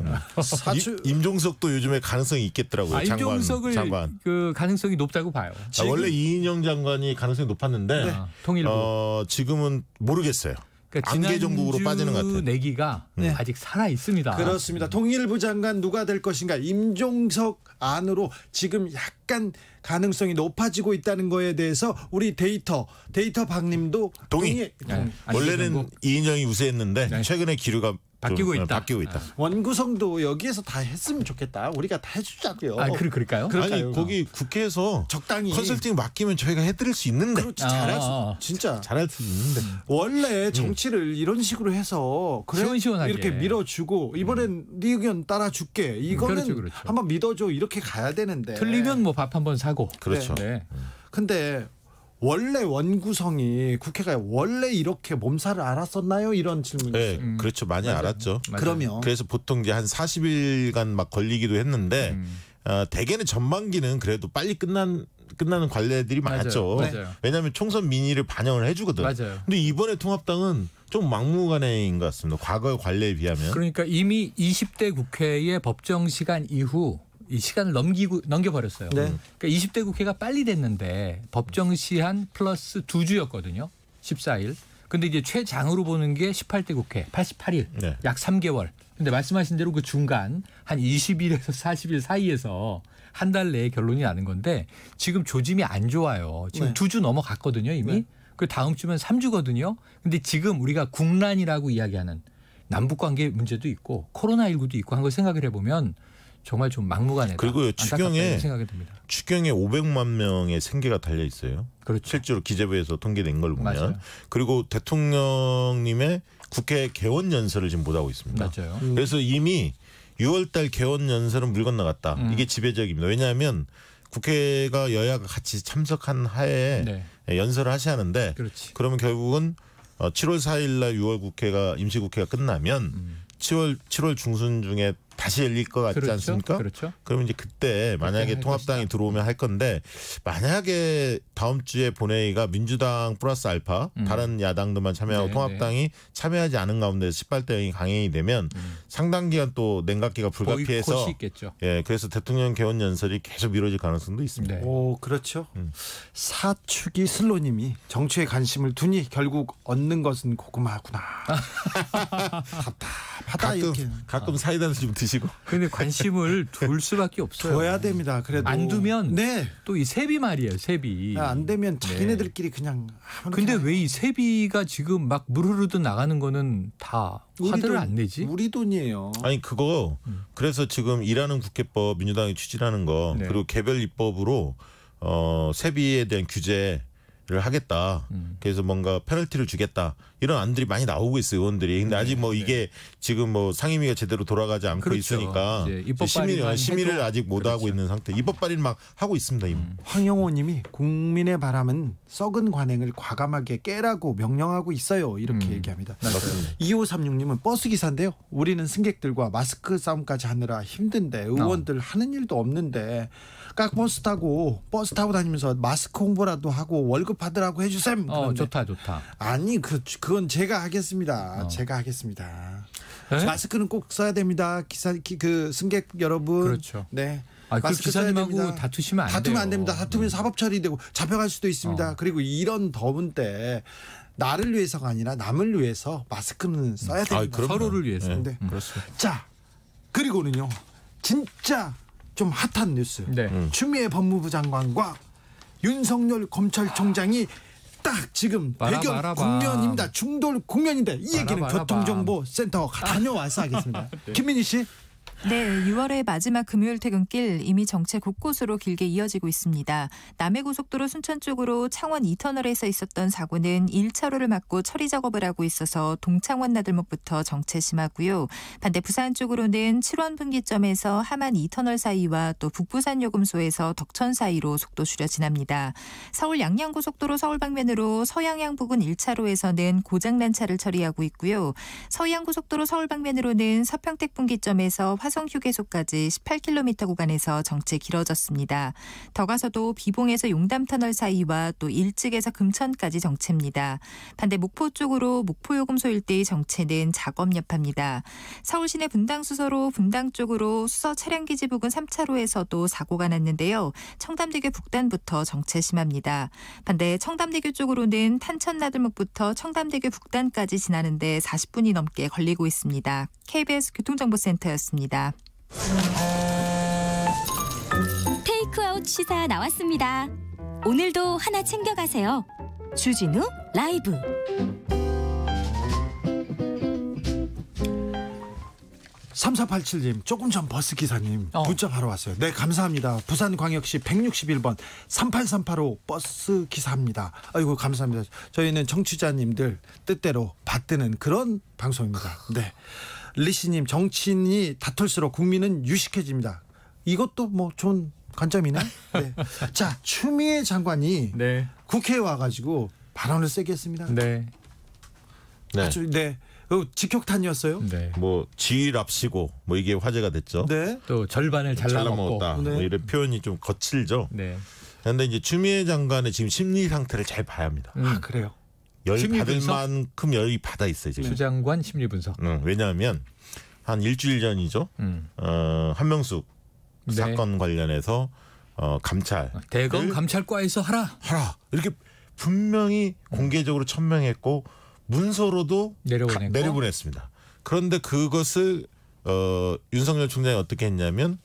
임종석도 요즘에 가능성이 있겠더라고요. 임종석을 장관. 그 가능성이 높다고 봐요. 원래 이인영 장관이 가능성이 높았는데 통일부. 지금은 모르겠어요. 그러니까 안개 정국으로 빠지는 것 같아요. 내기가 아직 살아 있습니다. 그렇습니다. 통일부 장관 누가 될 것인가? 임종석 안으로 지금 약간 가능성이 높아지고 있다는 거에 대해서 우리 데이터 박님도 동의. 네. 원래는 이인영이 우세했는데 네. 최근에 기류가 바뀌고 있다. 원구성도 여기에서 다 했으면 좋겠다. 우리가 다 해주자고요. 그럴까요? 아니 거기 국회에서 적당히 컨설팅 맡기면 저희가 해드릴 수 있는데. 그렇지, 진짜 잘할 수 있는데. 원래 정치를 이런 식으로 해서 그래 시원하게. 이렇게 밀어주고 이번엔 네 의견 따라줄게. 이거는 그렇죠. 한번 믿어줘. 이렇게 가야 되는데. 틀리면 뭐 밥 한번 사고. 그렇죠. 네. 근데 원래 원구성이 국회가 원래 이렇게 몸살을 앓았었나요? 이런 질문이 네, 있어요. 그렇죠. 많이 알았죠. 맞아요. 그러면 그래서 보통 이제 한 40일간 막 걸리기도 했는데 대개는 전반기는 그래도 빨리 끝나는 관례들이 많았죠. 맞아요. 왜냐하면 총선 민의를 반영을 해주거든. 맞아요. 근데 이번에 통합당은 좀 막무가내인 것 같습니다. 과거의 관례에 비하면. 그러니까 이미 20대 국회의 법정 시간 이후 이 시간을 넘겨버렸어요. 네. 그러니까 20대 국회가 빨리 됐는데 법정 시한 플러스 2주였거든요. 14일. 근데 이제 최장으로 보는 게 18대 국회 88일, 네. 약 3개월. 근데 말씀하신 대로 그 중간 한 20일에서 40일 사이에서 한 달 내에 결론이 나는 건데 지금 조짐이 안 좋아요. 지금 네. 2주 넘어갔거든요, 이미. 네. 그 다음 주면 3주거든요. 근데 지금 우리가 국난이라고 이야기하는 남북 관계 문제도 있고 코로나19도 있고 한 걸 생각을 해보면 정말 좀 막무가내다. 그리고 추경에 생각이 듭니다. 추경에 500만 명의 생계가 달려 있어요. 그렇죠. 실제로 기재부에서 통계낸 걸 보면. 맞아요. 그리고 대통령님의 국회 개원 연설을 지금 못하고 있습니다. 맞아요. 그래서 이미 6월달 개원 연설은 물 건너갔다. 이게 지배적입니다. 왜냐하면 국회가 여야가 같이 참석한 하에 네. 연설을 하셔야 하는데 그렇지. 그러면 결국은 7월 4일 날 6월 국회가 임시국회가 끝나면 7월 중순 중에 다시 열릴 것 같지 그렇죠. 않습니까? 그렇죠. 그러면 이제 그때 만약에 할 통합당이 것이다. 들어오면 할 건데 만약에 다음 주에 본회의가 민주당 플러스 알파 다른 야당들만 참여하고 네, 통합당이 참여하지 않은 가운데 18대 0이 강행이 되면 상당 기간 또 냉각기가 불가피해서 보이콧이 있겠죠. 예, 그래서 대통령 개원 연설이 계속 미뤄질 가능성도 있습니다. 네. 오, 그렇죠. 사축이 슬로님이 정치에 관심을 두니 결국 얻는 것은 고구마구나. 답답하다 이렇게. 가끔 사이다도 좀 드시고. 근데 관심을 둘 수밖에 없어요. 둬야 됩니다. 그래도 안 두면 네. 또 이 세비 말이에요. 세비. 안 되면 자기네들끼리 그냥. 근데 왜 이 세비가 지금 막 물 흐르듯 나가는 거는 다 화들을 안 내지? 우리 돈이에요. 아니 그거 그래서 지금 일하는 국회법 민주당이 추진하는 거 네. 그리고 개별 입법으로 세비에 대한 규제를 하겠다. 그래서 뭔가 페널티를 주겠다. 이런 안들이 많이 나오고 있어요, 의원들이. 근데 아직 뭐 이게 지금 뭐 상임위가 제대로 돌아가지 않고 그렇죠. 있으니까 이제 입법 발의만 심의를 해도 아직 못 하고 그렇죠. 있는 상태. 입법 발의를 막 하고 있습니다. 이미. 황영호님이 국민의 바람은 썩은 관행을 과감하게 깨라고 명령하고 있어요. 이렇게 얘기합니다. 맞습니다. 2536님은 버스 기사인데요. 우리는 승객들과 마스크 싸움까지 하느라 힘든데 의원들 하는 일도 없는데 깍 버스 타고 다니면서 마스크 홍보라도 하고 월급 받으라고 해주셈. 좋다. 아니 그건 제가 하겠습니다. 제가 하겠습니다. 네? 마스크는 꼭 써야 됩니다. 그 승객 여러분. 그렇죠. 네. 그 마스크 써야 기사님하고 됩니다. 다투시면 안 돼요. 다투면 안 됩니다. 다투면 사법 처리되고 잡혀갈 수도 있습니다. 그리고 이런 더운 때 나를 위해서가 아니라 남을 위해서 마스크는 써야 됩니다. 서로를 위해서. 네. 그렇습니다. 자, 그리고는요. 진짜 좀 핫한 뉴스. 네. 추미애 법무부 장관과 윤석열 검찰총장이 딱 지금 대결 바라바라밤. 국면입니다. 중돌 국면인데 이 얘기는 바라바라밤. 교통정보센터 다녀와서 하겠습니다. 김민희 씨. 네, 6월의 마지막 금요일 퇴근길 이미 정체 곳곳으로 길게 이어지고 있습니다. 남해고속도로 순천 쪽으로 창원 2터널에서 있었던 사고는 1차로를 막고 처리 작업을 하고 있어서 동창원 나들목부터 정체 심하고요. 반대 부산 쪽으로는 7원 분기점에서 하만 2터널 사이와 또 북부산 요금소에서 덕천 사이로 속도 줄여 지납니다. 서울 양양고속도로 서울 방면으로 서양양 부근 1차로에서는 고장난 차를 처리하고 있고요. 서해안고속도로 서울 방면으로는 서평택 분기점에서 화성휴게소까지 18km 구간에서 정체 길어졌습니다. 더 가서도 비봉에서 용담터널 사이와 또 일찍에서 금천까지 정체입니다. 반대 목포 쪽으로 목포요금소 일대의 정체는 작업 여파입니다. 서울 시내 분당수서로 분당 쪽으로 수서 차량기지 부근 3차로에서도 사고가 났는데요. 청담대교 북단부터 정체 심합니다. 반대 청담대교 쪽으로는 탄천나들목부터 청담대교 북단까지 지나는데 40분이 넘게 걸리고 있습니다. KBS 교통정보센터였습니다. 테이크아웃 시사 나왔습니다. 오늘도 하나 챙겨가세요. 주진우 라이브. (3487님) 조금 전 버스 기사님 문자 바로 왔어요. 네, 감사합니다. 부산광역시 161번 38385 버스 기사입니다. 아이고 감사합니다. 저희는 청취자님들 뜻대로 받드는 그런 방송입니다. 네, 리씨님, 정치인이 다툴수록 국민은 유식해집니다. 이것도 뭐 좋은 관점이네. 네. 자, 추미애 장관이 네. 국회에 와가지고 발언을 세게 했습니다. 네. 네. 아주, 네. 직격탄이었어요. 네. 뭐 지휘랍시고 뭐 이게 화제가 됐죠. 네. 또 절반을 잘라먹고. 잘라먹었다. 네. 뭐 이런 표현이 좀 거칠죠. 네. 그런데 이제 추미애 장관의 지금 심리 상태를 잘 봐야 합니다. 아, 그래요. 열 심리 받을 분석? 만큼 열이 받아 있어요 지금. 추 장관 심리 분석. 왜냐하면 한 일주일 전이죠. 한명숙 네. 사건 관련해서 감찰 대검 감찰과에서 하라. 이렇게 분명히 공개적으로 천명했고 문서로도 내려보냈습니다. 그런데 그것을 윤석열 총장이 어떻게 했냐면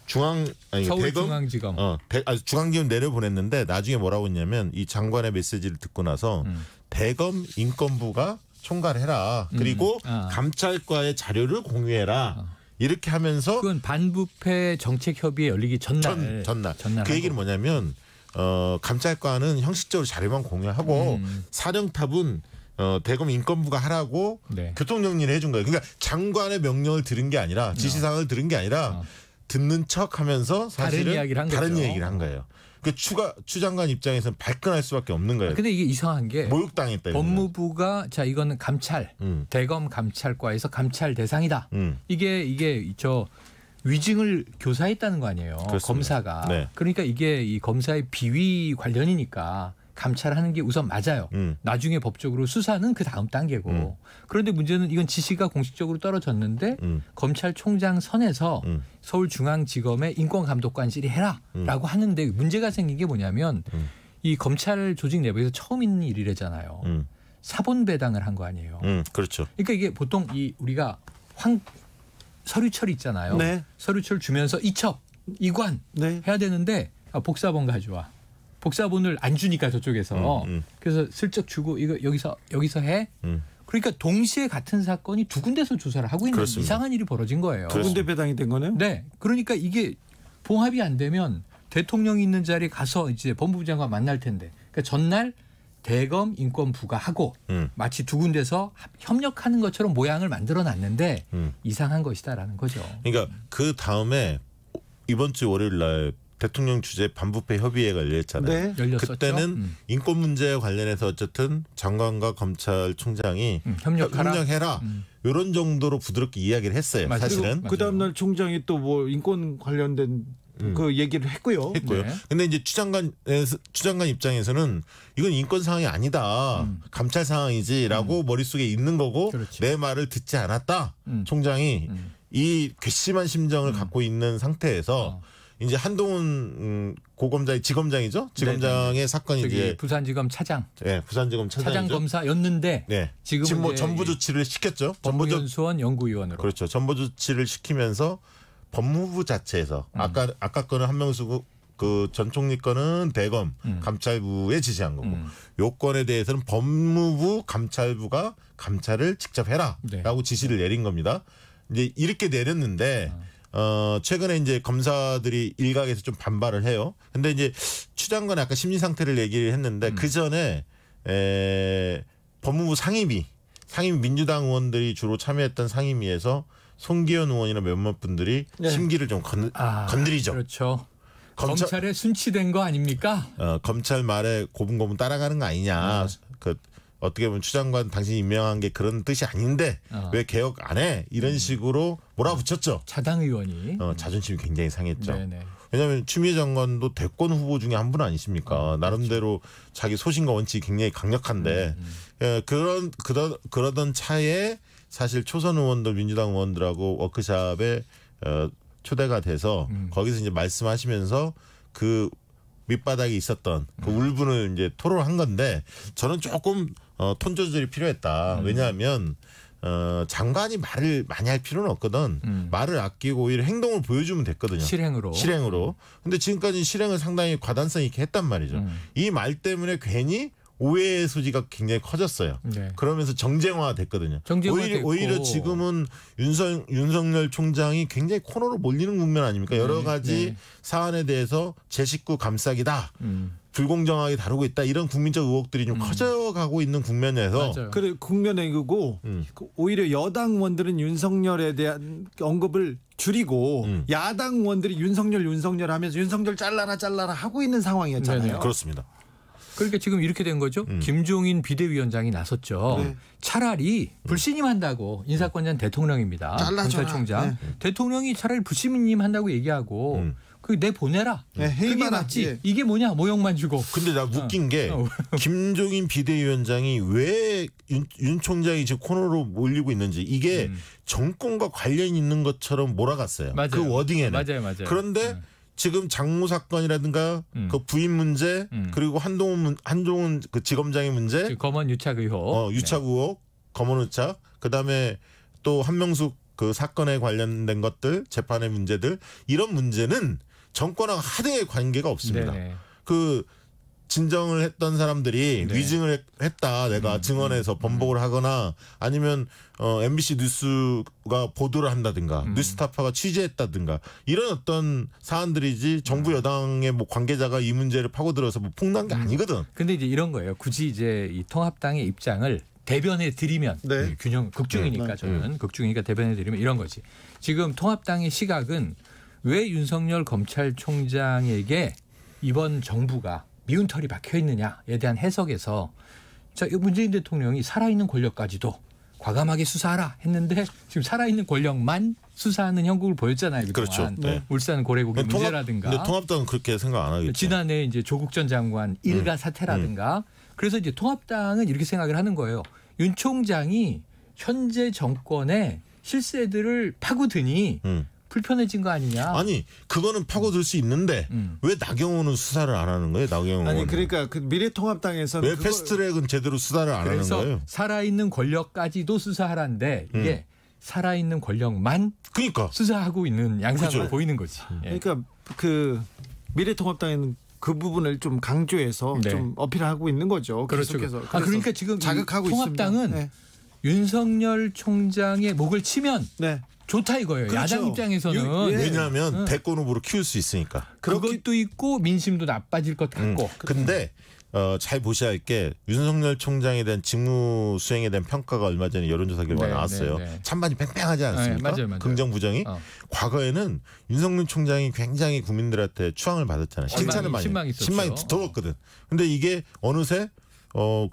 서울중앙지검 중앙지검 내려보냈는데 나중에 뭐라고 했냐면 이 장관의 메시지를 듣고 나서 대검 인권부가 총괄해라. 그리고 감찰과의 자료를 공유해라. 이렇게 하면서 그건 반부패 정책협의회 열리기 전날. 그 얘기는 뭐냐면 감찰과는 형식적으로 자료만 공유하고 사령탑은 대검 인권부가 하라고 교통정리를 해준 거예요. 그러니까 장관의 명령을 들은 게 아니라 지시사항을 들은 게 아니라 듣는 척하면서 사실은 다른 얘기를 한 거예요. 그 추 장관 입장에서는 발끈할 수밖에 없는 거예요. 근데 이게 이상한 게 모욕당했다. 법무부가 자 이거는 감찰, 대검 감찰과에서 감찰 대상이다. 이게 저 위증을 교사했다는 거 아니에요. 그렇습니다. 검사가. 네. 그러니까 이게 이 검사의 비위 관련이니까 감찰하는 게 우선 맞아요. 나중에 법적으로 수사는 그 다음 단계고. 그런데 문제는 이건 지시가 공식적으로 떨어졌는데 검찰총장 선에서 서울중앙지검의 인권감독관실이 해라라고 하는데 문제가 생긴 게 뭐냐면 이 검찰 조직 내부에서 처음 있는 일이래잖아요. 사본 배당을 한 거 아니에요. 그렇죠. 그러니까 이게 보통 우리가 서류철 있잖아요. 네. 서류철 주면서 이첩, 이관 해야 되는데 복사본 가져와. 복사본을 안 주니까 저쪽에서 그래서 슬쩍 주고 이거 여기서 해. 그러니까 동시에 같은 사건이 두 군데서 조사를 하고 있는 그렇습니다. 이상한 일이 벌어진 거예요. 두 군데 배당이 된 거네요. 네. 그러니까 이게 봉합이 안 되면 대통령이 있는 자리에 가서 이제 법무부 장관 만날 텐데. 그러니까 전날 대검 인권부가 하고 마치 두 군데서 협력하는 것처럼 모양을 만들어놨는데 이상한 것이다라는 거죠. 그러니까 그 다음에 이번 주 월요일 날 대통령 주재 반부패 협의회가 열렸잖아요. 네. 열렸었죠. 그때는 인권 문제에 관련해서 어쨌든 장관과 검찰총장이 협력하라. 협력해라. 이런 정도로 부드럽게 이야기를 했어요. 맞아요. 사실은. 그 다음 날 총장이 또 뭐 인권 관련된 그 얘기를 했고요. 네. 근데 이제 추 장관 입장에서는 이건 인권 상황이 아니다. 감찰 상황이지라고 머릿속에 있는 거고 그렇지. 내 말을 듣지 않았다. 총장이 이 괘씸한 심정을 갖고 있는 상태에서 이제 한동훈 지검장이죠. 지검장의 네네. 사건이 이제 부산지검 차장. 네, 부산지검 차장 검사였는데 네. 지금 뭐 전부 조치를 시켰죠. 법무연수원 연구위원으로. 그렇죠. 전부 조치를 시키면서 법무부 자체에서 아까 거는 한명수 그 전 총리 거는 대검 감찰부에 지시한 거고 요 건에 대해서는 법무부 감찰부가 감찰을 직접 해라라고 지시를 내린 겁니다. 이제 이렇게 내렸는데 최근에 이제 검사들이 일각에서 좀 반발을 해요. 근데 이제 추 장관이 아까 심리 상태를 얘기를 했는데 그 전에 법무부 상임위 민주당 의원들이 주로 참여했던 상임위에서 송기현 의원이나 몇몇 분들이 심기를 좀 건드리죠. 그렇죠. 검찰에 순치된 거 아닙니까? 검찰 말에 고분고분 따라가는 거 아니냐. 어떻게 보면 추 장관 당신이 임명한 게 그런 뜻이 아닌데 왜 개혁 안 해? 이런 식으로 몰아붙였죠. 자당 의원이. 자존심이 굉장히 상했죠. 네네. 왜냐하면 추미애 장관도 대권 후보 중에 한 분 아니십니까? 나름대로 자기 소신과 원칙이 굉장히 강력한데 그러던 차에 사실 초선 의원들 민주당 의원들하고 워크숍에 초대가 돼서 거기서 이제 말씀하시면서 그 밑바닥에 있었던 그 울분을 이제 토로한 건데 저는 조금 톤 조절이 필요했다. 왜냐하면 장관이 말을 많이 할 필요는 없거든. 말을 아끼고 오히려 행동을 보여주면 됐거든요. 실행으로. 근데 지금까지 실행을 상당히 과단성 있게 했단 말이죠. 이 말 때문에 괜히 오해의 소지가 굉장히 커졌어요. 네. 그러면서 정쟁화 됐거든요. 오히려 지금은 윤석열 총장이 굉장히 코너로 몰리는 국면 아닙니까? 여러 가지 사안에 대해서 제 식구 감싸기다. 불공정하게 다루고 있다. 이런 국민적 의혹들이 좀 커져가고 있는 국면에서. 그래 국면에 그고 오히려 여당 의원들은 윤석열에 대한 언급을 줄이고 야당 의원들이 윤석열 하면서 윤석열 잘라라 하고 있는 상황이었잖아요. 네네. 그렇습니다. 그러니까 지금 이렇게 된 거죠. 김종인 비대위원장이 나섰죠. 차라리 불신임한다고 인사권자는 대통령입니다. 검찰총장. 대통령이 차라리 불신임한다고 얘기하고 그 내보내라. 그게 맞지. 이게 뭐냐 모욕만 주고. 근데 나 웃긴 게 김종인 비대위원장이 왜 윤 총장이 지금 코너로 몰리고 있는지 이게 정권과 관련이 있는 것처럼 몰아갔어요. 맞아요. 그 워딩에는. 맞아요. 그런데 지금 장모 사건이라든가 그 부인 문제 그리고 한동훈 그 지검장의 문제, 검언 유착 의혹, 유착 의혹, 검언 유착, 그다음에 또 한명숙 그 사건에 관련된 것들, 재판의 문제들, 이런 문제는 정권하고 하등의 관계가 없습니다. 네네. 그 진정을 했던 사람들이 위증을 했다, 내가 증언해서 번복을 하거나 아니면 MBC 뉴스가 보도를 한다든가 뉴스타파가 취재했다든가 이런 어떤 사안들이지 정부 여당의 뭐 관계자가 이 문제를 파고들어서 뭐 폭로한 게 아니거든. 근데 이제 이런 거예요. 굳이 이제 이 통합당의 입장을 대변해 드리면 균형 극중이니까 저는 극중이니까 대변해 드리면 이런 거지. 지금 통합당의 시각은 왜 윤석열 검찰총장에게 이번 정부가 미운 털이 박혀 있느냐에 대한 해석에서 자, 문재인 대통령이 살아있는 권력까지도 과감하게 수사하라 했는데 지금 살아있는 권력만 수사하는 형국을 보였잖아요. 그동안. 그렇죠. 울산 고래고기 문제라든가. 근데 통합당은 그렇게 생각 안 하겠죠. 지난해 이제 조국 전 장관 일가 사태라든가. 그래서 이제 통합당은 이렇게 생각을 하는 거예요. 윤 총장이 현재 정권의 실세들을 파고드니 불편해진 거 아니냐. 아니 그거는 파고들 수 있는데 왜 나경원은 수사를 안 하는 거예요? 나경원. 아니 그러니까 그 미래통합당에서는 왜 패스트트랙은 제대로 수사를 안 하는 거예요? 살아있는 권력까지도 수사하라는데 이게 살아있는 권력만 그러니까 수사하고 있는 양상으로 그렇죠. 보이는 거지. 그러니까 그 미래통합당에는 그 부분을 좀 강조해서 좀 어필하고 있는 거죠. 그렇죠. 그러니까 지금 자극하고 통합당은 있습니다. 윤석열 총장의 목을 치면 좋다 이거예요. 그렇죠. 야당 입장에서는. 왜냐하면 대권 후보로 키울 수 있으니까. 그것도 있고 민심도 나빠질 것 같고. 근데 잘 보셔야 할 게 윤석열 총장에 대한 직무 수행에 대한 평가가 얼마 전에 여론조사 결과 나왔어요. 찬반이 팽팽하지 않습니까? 맞아요. 긍정 부정이. 과거에는 윤석열 총장이 굉장히 국민들한테 추앙을 받았잖아요. 칭찬을 많이. 신망이 두터웠거든. 근데 이게 어느새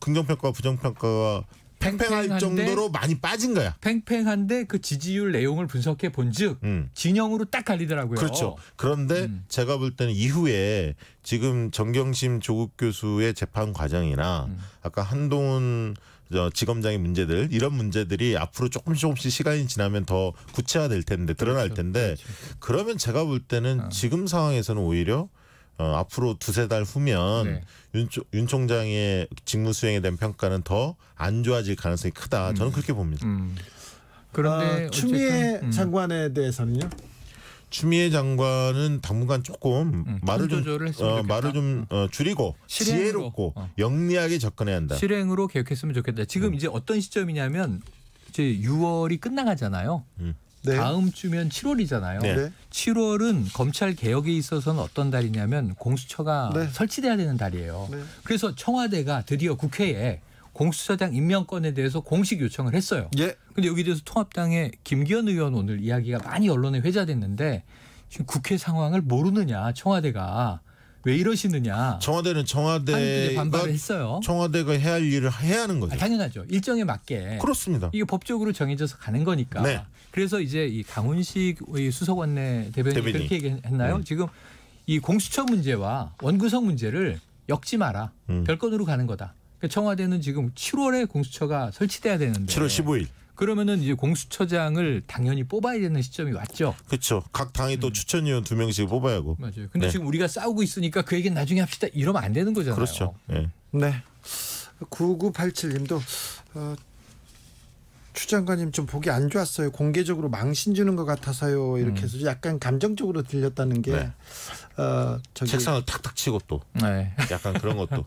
긍정평가와 부정평가가 팽팽할 정도로 많이 빠진 거야. 팽팽한데 그 지지율 내용을 분석해 본즉 진영으로 딱 갈리더라고요. 그렇죠. 그런데 제가 볼 때는 이후에 지금 정경심 조국 교수의 재판 과정이나 아까 한동훈 지검장의 문제들 이런 문제들이 앞으로 조금씩 시간이 지나면 더 구체화될 텐데 드러날 텐데 그러면 제가 볼 때는 지금 상황에서는 오히려 앞으로 두세 달 후면 윤 총장의 직무 수행에 대한 평가는 더 안 좋아질 가능성이 크다. 저는 그렇게 봅니다. 그런데 추미애 장관에 대해서는요? 추미애 장관은 당분간 조금 말을 좀 줄이고 지혜롭고 영리하게 접근해야 한다. 실행으로 개혁했으면 좋겠다. 지금 이제 어떤 시점이냐면 이제 6월이 끝나가잖아요. 다음 주면 7월이잖아요. 7월은 검찰 개혁에 있어서는 어떤 달이냐면 공수처가 설치돼야 되는 달이에요. 그래서 청와대가 드디어 국회에 공수처장 임명권에 대해서 공식 요청을 했어요. 그런데 여기 대해서 통합당의 김기현 의원 오늘 이야기가 많이 언론에 회자됐는데 지금 국회 상황을 모르느냐 청와대가. 왜 이러시느냐. 청와대는 청와대가 반발을 했어요. 청와대가 해야 할 일을 해야 하는 거죠. 당연하죠. 일정에 맞게. 그렇습니다. 이게 법적으로 정해져서 가는 거니까. 그래서 이제 이 강훈식 수석원내 대변인이 그렇게 얘기했나요? 지금 이 공수처 문제와 원구성 문제를 엮지 마라. 별건으로 가는 거다. 그러니까 청와대는 지금 7월에 공수처가 설치돼야 되는데. 7월 15일. 그러면은 이제 공수처장을 당연히 뽑아야 되는 시점이 왔죠. 그렇죠. 각 당이 또 추천위원 2명씩 뽑아야 하고. 맞아요. 근데 지금 우리가 싸우고 있으니까 그 얘기는 나중에 합시다. 이러면 안 되는 거잖아요. 그렇죠. 네. 9987님도 추 장관님 좀 보기 안 좋았어요. 공개적으로 망신 주는 것 같아서요. 이렇게 해서 약간 감정적으로 들렸다는 게 책상을 탁탁 치고 또 약간 그런 것도.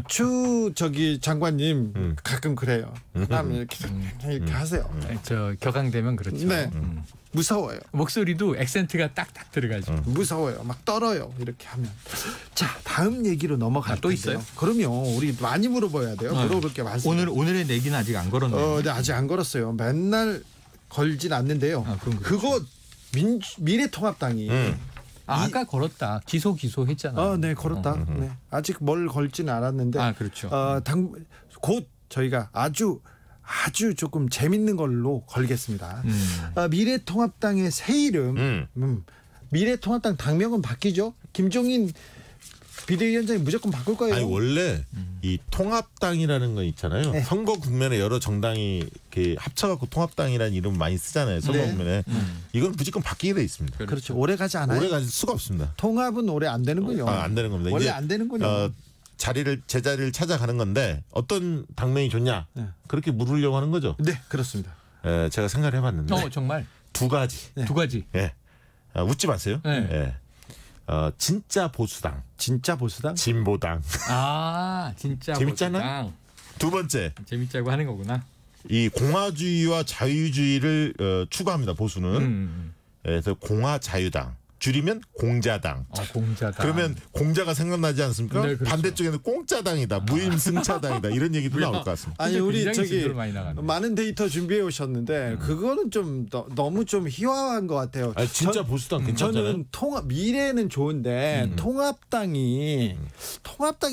추 장관님 가끔 그래요. 이렇게 하세요. 저 격앙되면 그렇죠. 무서워요. 목소리도 액센트가 딱딱 들어가죠. 무서워요. 막 떨어요. 이렇게 하면. 자, 다음 얘기로 넘어갈 또 있어요? 그럼요. 우리 많이 물어봐야 돼요. 물어볼 게 많습니다. 오늘의 내기는 아직 안 걸었네요. 네, 아직 안 걸었어요. 맨날 걸진 않는데요. 그거 미래통합당이 아까 걸었다. 기소했잖아요. 네, 걸었다. 네. 아직 뭘 걸지는 않았는데. 그렇죠. 곧 저희가 아주 조금 재밌는 걸로 걸겠습니다. 미래통합당의 새 이름. 미래통합당 당명은 바뀌죠. 김종인 비대위원장이 무조건 바꿀 거예요. 아니 원래 이 통합당이라는 거 있잖아요. 네. 선거 국면에 여러 정당이 이렇게 합쳐갖고 통합당이라는 이름 많이 쓰잖아요. 선거 네. 국면에 이건 무조건 바뀌게 돼 있습니다. 그렇죠. 오래 가지 않아요. 오래 갈 수가 없습니다. 통합은 오래 안 되는군요. 안 되는 겁니다. 원래 이제, 안 되는군요. 제자리를 찾아가는 건데 어떤 당명이 좋냐 네. 그렇게 물으려고 하는 거죠. 네, 그렇습니다. 제가 생각을 해봤는데 정말 두 가지. 네. 두 가지. 예. 웃지 마세요. 네. 예. 진짜 보수당, 진짜 보수당? 진보당. 진짜 재밌잖아? 보수당. 두 번째, 재밌자고 하는 거구나. 이 공화주의와 자유주의를 추구합니다. 보수는. 그래서 공화자유당. 줄이면 공자당. 공자당. 그러면 공자가 생각나지 않습니까? 네, 그렇죠. 반대쪽에는 공짜당이다, 무임승차당이다 이런 얘기도 나올 것 같습니다. 아니 우리 굉장히 저기 진도를 많이 나가네. 많은 데이터 준비해 오셨는데 그거는 좀 너무 좀 희화한 것 같아요. 아니, 진짜 보수당 괜찮잖아요. 저는 미래는 좋은데 통합당이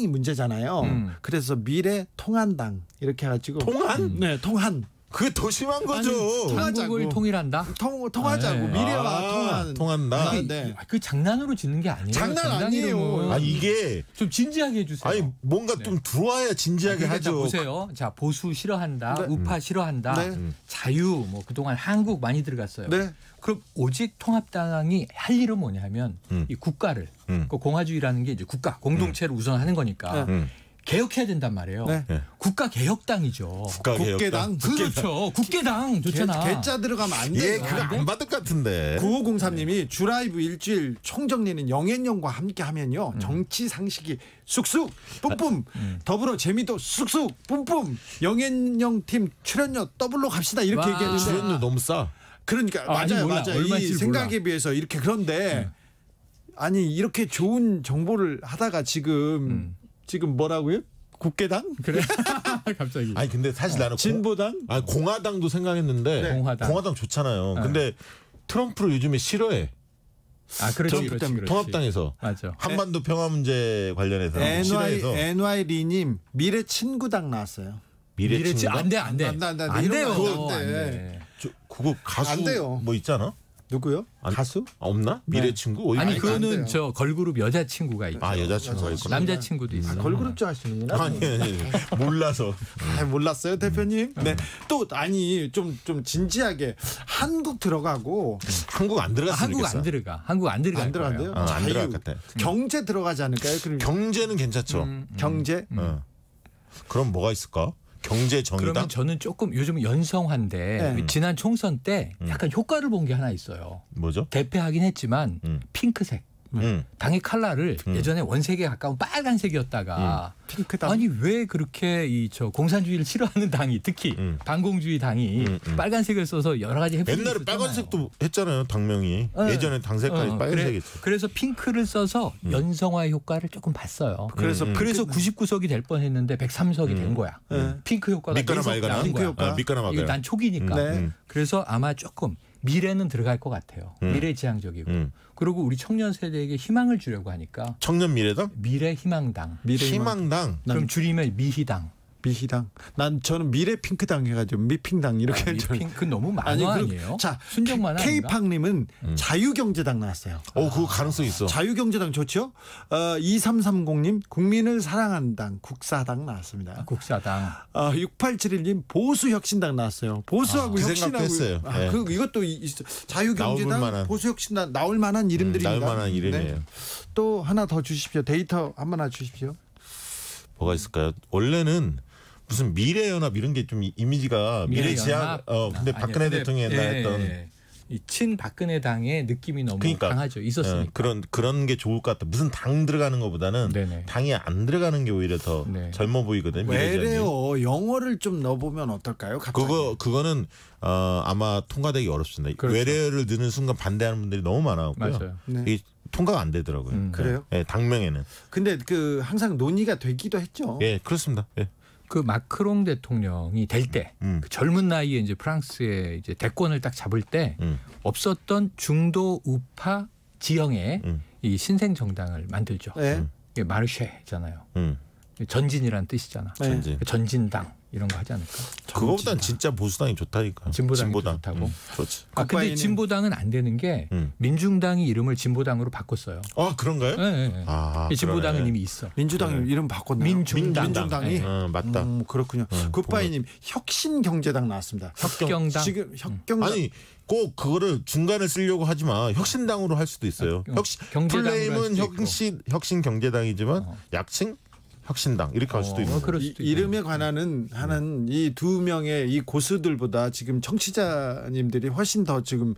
문제잖아요. 그래서 미래 통한당 이렇게 해가지고 통한? 네, 통한. 그게 더 심한 거죠. 한국을 통일한다. 통하자고 네. 미래와 통한다. 네. 그 장난으로 짓는 게 아니에요. 장난 아니에요. 이게 좀 진지하게 해주세요. 아니 뭔가 좀 들어와야 진지하게 그러니까 하죠. 보세요. 자, 보수 싫어한다, 네. 우파 싫어한다, 네. 자유 뭐 그동안 한국 많이 들어갔어요. 네. 그럼 오직 통합당이 할 일은 뭐냐면 이 국가를 그 공화주의라는 게 이제 국가 공동체를 우선하는 거니까 개혁해야 된단 말이에요. 네. 국가 개혁당이죠. 국개당. 그렇죠. 국개당 좋잖아. 개자 들어가면 안 돼요. 그거 안 받을 것 같은데. 9503님이 주라이브 일주일 총정리는 영앤영과 함께 하면요 정치 상식이 쑥쑥 뿜뿜 더불어 재미도 쑥쑥 뿜뿜 영앤영 팀 출연료 더블로 갑시다 이렇게 와. 얘기했는데 출연료 너무 싸. 그러니까 아니, 맞아요 몰라. 맞아요 이 얼마인지 생각에 몰라. 비해서 이렇게 그런데 아니 이렇게 좋은 정보를 하다가 지금 뭐라고요? 국개당? 그래. 갑자기. 아니 근데 사실 나는 진보당? 공화당도 생각했는데 공화당 좋잖아요. 근데 트럼프를 요즘에 싫어해. 그렇지. 통합당에서 맞아. 한반도 평화 문제 관련해서 싫어해서. NY리님 미래 친구당 나왔어요. 미래 친구당? 안 돼. 안 돼요. 안 돼. 안 돼. 그거 가수 안 돼요. 뭐 있잖아. 누구요? 가수? 없나? 미래 친구? 아니 안 그거는 돼요. 저 걸그룹 여자친구가 있고 여자친구가 있구나. 남자친구도 있어. 걸그룹 좋아하시는구나. 아니 몰라서. 몰랐어요 대표님. 네. 또 아니 좀 진지하게 한국 들어가고 한국 안 들어갔으면 한국 안 들어가. 한국 안 들어갈 안 들어간대요. 거예요. 안 들어갈 것 같아. 경제 들어가지 않을까요? 그럼 경제는 괜찮죠. 경제. 그럼 뭐가 있을까? 경제 정의당? 그러면 저는 조금 요즘 연성한데 네. 지난 총선 때 약간 효과를 본 게 하나 있어요. 뭐죠? 대패하긴 했지만 핑크색. 당의 컬러를 예전에 원색에 가까운 빨간색이었다가 핑크당. 아니 왜 그렇게 저 공산주의를 싫어하는 당이 특히 반공주의 당이 빨간색을 써서 여러 가지 해프닝이 옛날에 있었잖아요. 빨간색도 했잖아요. 당명이. 예전에 당 색깔이 빨간색이었죠. 그래서 핑크를 써서 연성화 효과를 조금 봤어요. 그래서 99석이 될 뻔했는데 103석이 된 거야. 핑크 효과가 믿거나 계속 말거나. 나온 핑크 거야. 효과. 믿거나 이거 말거나. 난 초기니까. 네. 그래서 아마 조금 미래는 들어갈 것 같아요. 미래지향적이고. 그리고 우리 청년 세대에게 희망을 주려고 하니까 청년 미래당? 미래희망당. 희망당. 그럼 줄이면 미희당. 미희당. 저는 미래 핑크당 해가지고 미핑당 이렇게. 핑크 너무 만화 아니에요? 자, 순정 만화 아닌가? K팡님은 자유경제당 나왔어요. 그거 가능성 있어. 자유경제당 좋죠? 2330님 국민을 사랑하는 당 국사당 나왔습니다. 국사당. 6871님 보수혁신당 나왔어요. 보수하고 그 혁신하고. 생각도 했어요. 네. 이것도 자유경제당 보수혁신당 나올 만한 이름들입니다. 나올 만한 이름이에요. 또 하나 더 주십시오. 데이터 한 번 주십시오. 뭐가 있을까요? 원래는 무슨 미래연합 이런 게 좀 이미지가 미래지향. 근데 박근혜 대통령이 했던 이 친박근혜 당의 느낌이 너무 강하죠. 있었으니까. 그런 게 좋을 것 같다. 무슨 당 들어가는 것보다는 네네. 당이 안 들어가는 게 오히려 더 젊어 보이거든요. 왜래요? 영어를 좀 넣어보면 어떨까요? 갑자기. 그거는 아마 통과되기 어렵습니다. 그렇죠. 외래어를 넣는 순간 반대하는 분들이 너무 많아요. 맞아요. 이게 통과가 안 되더라고요. 그래요? 네, 당명에는. 근데 항상 논의가 되기도 했죠. 예, 그렇습니다. 예. 그 마크롱 대통령이 될 때 그 젊은 나이에 이제 프랑스의 이제 대권을 딱 잡을 때 없었던 중도 우파 지형의 이 신생 정당을 만들죠. 네. 이게 마르쉐잖아요. 전진이라는 뜻이잖아. 전진. 전진당. 이런 거 하지 않을까? 그거보단 진짜 보수당이 좋다니까. 진보당이 좋다고. 좋지. 근데 진보당은 안 되는 게 민중당이 이름을 진보당으로 바꿨어요. 아 그런가요? 네. 진보당은 그러네. 이미 있어. 민주당이 이름 바꿨나요? 민중당이. 맞다. 그렇군요. 굿바이님 혁신경제당 나왔습니다. 혁경당. 지금 혁경당. 아니 꼭 그거를 중간에 쓰려고 하지 마. 혁신당으로 할 수도 있어요. 플레임은 혁신 경제당이지만 약칭 약신당 이렇게 할 수도 있는 거예요. 이름에 관한 하는 이 두 명의 이 고수들보다 지금 청취자님들이 훨씬 더 지금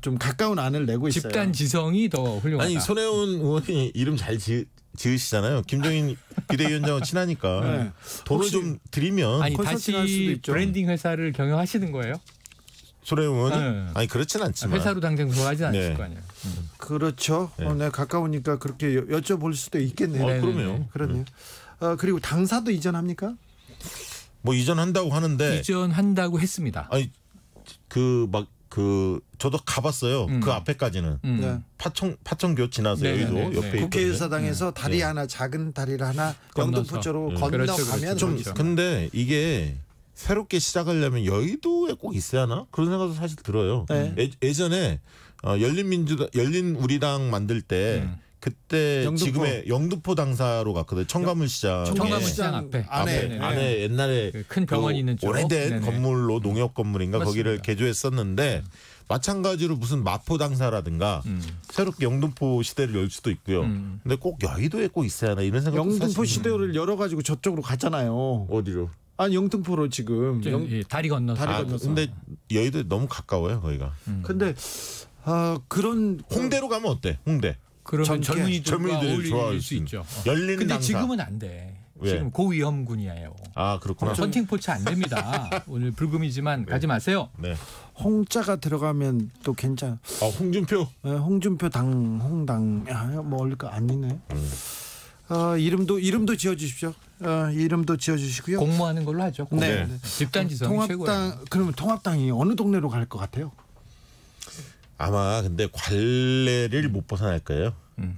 좀 가까운 안을 내고 있어요. 집단 지성이 더 훌륭하다. 아니 손혜원 의원이 이름 잘 지으시잖아요. 김종인 비대위원장은 친하니까 네. 돈을 좀 드리면 아니 다시 브랜딩 회사를 경영하시는 거예요? 손혜원 의원이? 아니 그렇진 않지만 회사로 당장 들어가지 않을 거 아니에요. 그렇죠. 네. 가까우니까 그렇게 여쭤볼 수도 있겠네요. 그럼요. 그러네요. 그리고 당사도 이전합니까? 뭐 이전한다고 하는데 이전한다고 했습니다. 아니 저도 가봤어요. 그 앞에까지는 네. 파천교 지나서 여의도 옆에 국회의사당에서 다리 하나 작은 다리를 하나 영등포 쪽으로 건너가면 좀 근데 이게 새롭게 시작하려면 여의도에 꼭 있어야 하나? 그런 생각도 사실 들어요. 네. 예전에 열린 우리당 만들 때 그때 영등포. 지금의 영등포 당사로 갔거든요. 청가물시장 앞에 안에 옛날에 큰 병원이 있는 쪽 오래된 건물로 농협 건물인가 맞습니다. 거기를 개조했었는데 마찬가지로 무슨 마포 당사라든가 새롭게 영등포 시대를 열 수도 있고요. 근데 꼭 여의도에 꼭 있어야 하나 이런 생각. 영등포 시대를 열어가지고 저쪽으로 갔잖아요. 어디로? 아니 영등포로 지금 다리 건너서. 근데 여의도 너무 가까워요 거기가. 근데 그런 홍대로 가면 어때? 홍대. 그러면 젊은이들과 어울릴 수 있죠. 열린 근데 당사. 지금은 안 돼. 왜? 지금 고위험군이에요. 아 그렇구나. 선팅포차 안 됩니다. 오늘 불금이지만 가지 마세요. 네. 홍자가 들어가면 또 괜찮아. 홍준표. 홍준표 홍당 뭐 올까 아니네. 이름도 지어주십시오. 이름도 지어주시고요. 공모하는 걸로 하죠. 네. 집단 지성이 최고예요. 그러면 통합당이 어느 동네로 갈 것 같아요? 아마 근데 관례를 못 벗어날 거예요.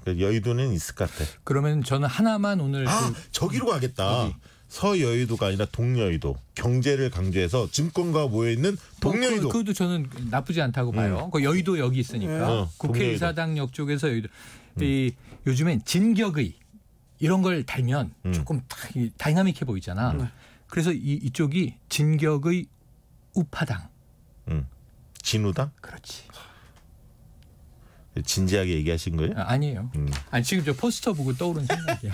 여의도는 있을 것 같아. 그러면 저는 하나만 오늘 저기로 가겠다. 서여의도가 아니라 동여의도. 경제를 강조해서 증권가가 모여있는 동여의도. 그것도 저는 나쁘지 않다고 봐요. 그 여의도 여기 있으니까. 국회의사당역 쪽에서 여의도. 요즘엔 진격의 이런 걸 달면 조금 다이나믹해 보이잖아. 그래서 이쪽이 진격의 우파당. 진우당? 그렇지. 진지하게 얘기하신 거예요? 아니에요. 아니 지금 저 포스터 보고 떠오른 생각이야.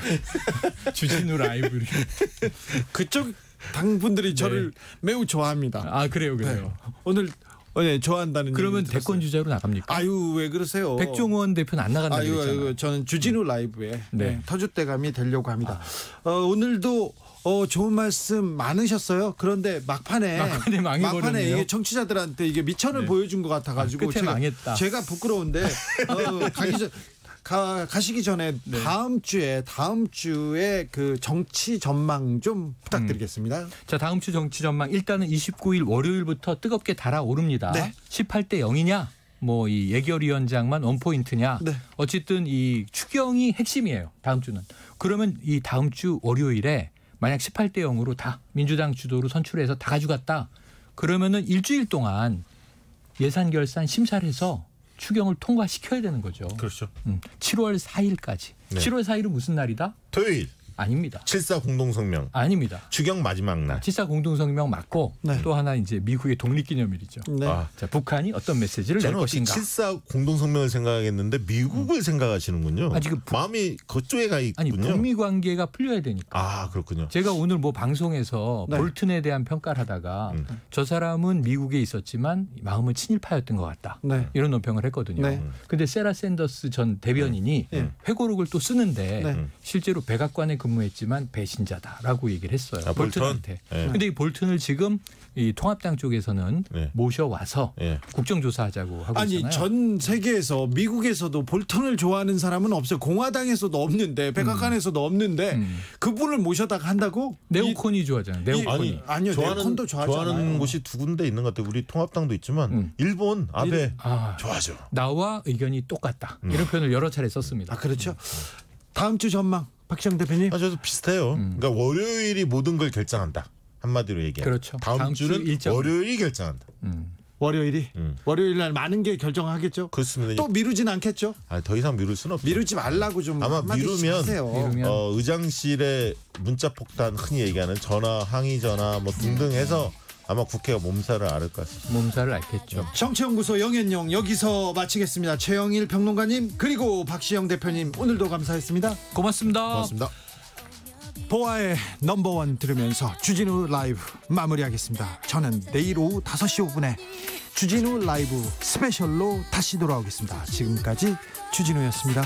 주진우 라이브 이렇게. 그쪽 당분들이 저를 매우 좋아합니다. 아 그래요. 네. 오늘 좋아한다는. 그러면 대권 주자로 나갑니까? 아유 왜 그러세요? 백종원 대표는 안 나간다고 했잖아요. 저는 주진우 라이브에 터줏대감이 되려고 합니다. 오늘도 좋은 말씀 많으셨어요. 그런데 막판에 이게 청취자들한테 이게 미천을 보여준 것 같아가지고 끝에 망했다. 제가 부끄러운데 가시기 전에 다음 주에 그 정치 전망 좀 부탁드리겠습니다. 자, 다음 주 정치 전망 일단은 29일 월요일부터 뜨겁게 달아오릅니다. 18대 0이냐? 뭐 이 예결위원장만 원포인트냐? 어쨌든 이 추경이 핵심이에요. 다음 주는. 그러면 이 다음 주 월요일에 만약 18대 0으로 다 민주당 주도로 선출해서 다 가져갔다. 그러면은 일주일 동안 예산 결산 심사를 해서 추경을 통과시켜야 되는 거죠. 그렇죠. 7월 4일까지. 7월 4일은 무슨 날이다? 토요일. 아닙니다. 7.4 공동성명. 아닙니다. 추경 마지막 날. 7.4 공동성명 맞고 또 하나 이제 미국의 독립기념일이죠. 자, 북한이 어떤 메시지를 낼 것인가. 7.4 공동성명을 생각했는데 미국을 생각하시는군요. 지금 마음이 그쪽에 가 있군요. 아니 북미 관계가 풀려야 되니까. 아 그렇군요. 제가 오늘 뭐 방송에서 볼튼에 대한 평가를 하다가 저 사람은 미국에 있었지만 마음은 친일파였던 것 같다. 이런 논평을 했거든요. 근데 세라 샌더스 전 대변인이 회고록을 또 쓰는데 실제로 백악관에 근무했지만 배신자다라고 얘기를 했어요. 볼튼한테. 근데 이 볼튼을 지금 이 통합당 쪽에서는 모셔와서 국정조사하자고 하고 있잖아요. 아니 전 세계에서 미국에서도 볼튼을 좋아하는 사람은 없어요. 공화당에서도 없는데 백악관에서도 없는데 그분을 모셔다가 한다고? 네오콘이 좋아하잖아요. 네오콘이. 아니요. 좋아하는 곳이 두 군데 있는 것 같아요. 우리 통합당도 있지만 일본 아베 좋아하죠. 나와 의견이 똑같다. 이런 표현을 여러 차례 썼습니다. 그렇죠. 다음 주 전망 박시영 대표님. 저도 비슷해요. 그러니까 월요일이 모든 걸 결정한다. 한마디로 얘기하면. 그렇죠. 다음 주는 월요일이 결정한다. 월요일이 월요일 날 많은 게 결정하겠죠. 그렇습니다. 또 미루진 않겠죠. 더 이상 미룰 수는 없죠. 미루지 말라고 좀 아마 미루면 하세요. 의장실에 문자 폭탄 흔히 얘기하는 전화, 항의 전화 뭐 등등 해서 아마 국회가 몸살을 앓을 것 같습니다. 몸살을 앓겠죠. 정치연구소 영앤영 여기서 마치겠습니다. 최영일 평론가님 그리고 박시영 대표님 오늘도 감사했습니다. 고맙습니다. 고맙습니다. 보아의 넘버원 들으면서 주진우 라이브 마무리하겠습니다. 저는 내일 오후 5시 5분에 주진우 라이브 스페셜로 다시 돌아오겠습니다. 지금까지 주진우였습니다.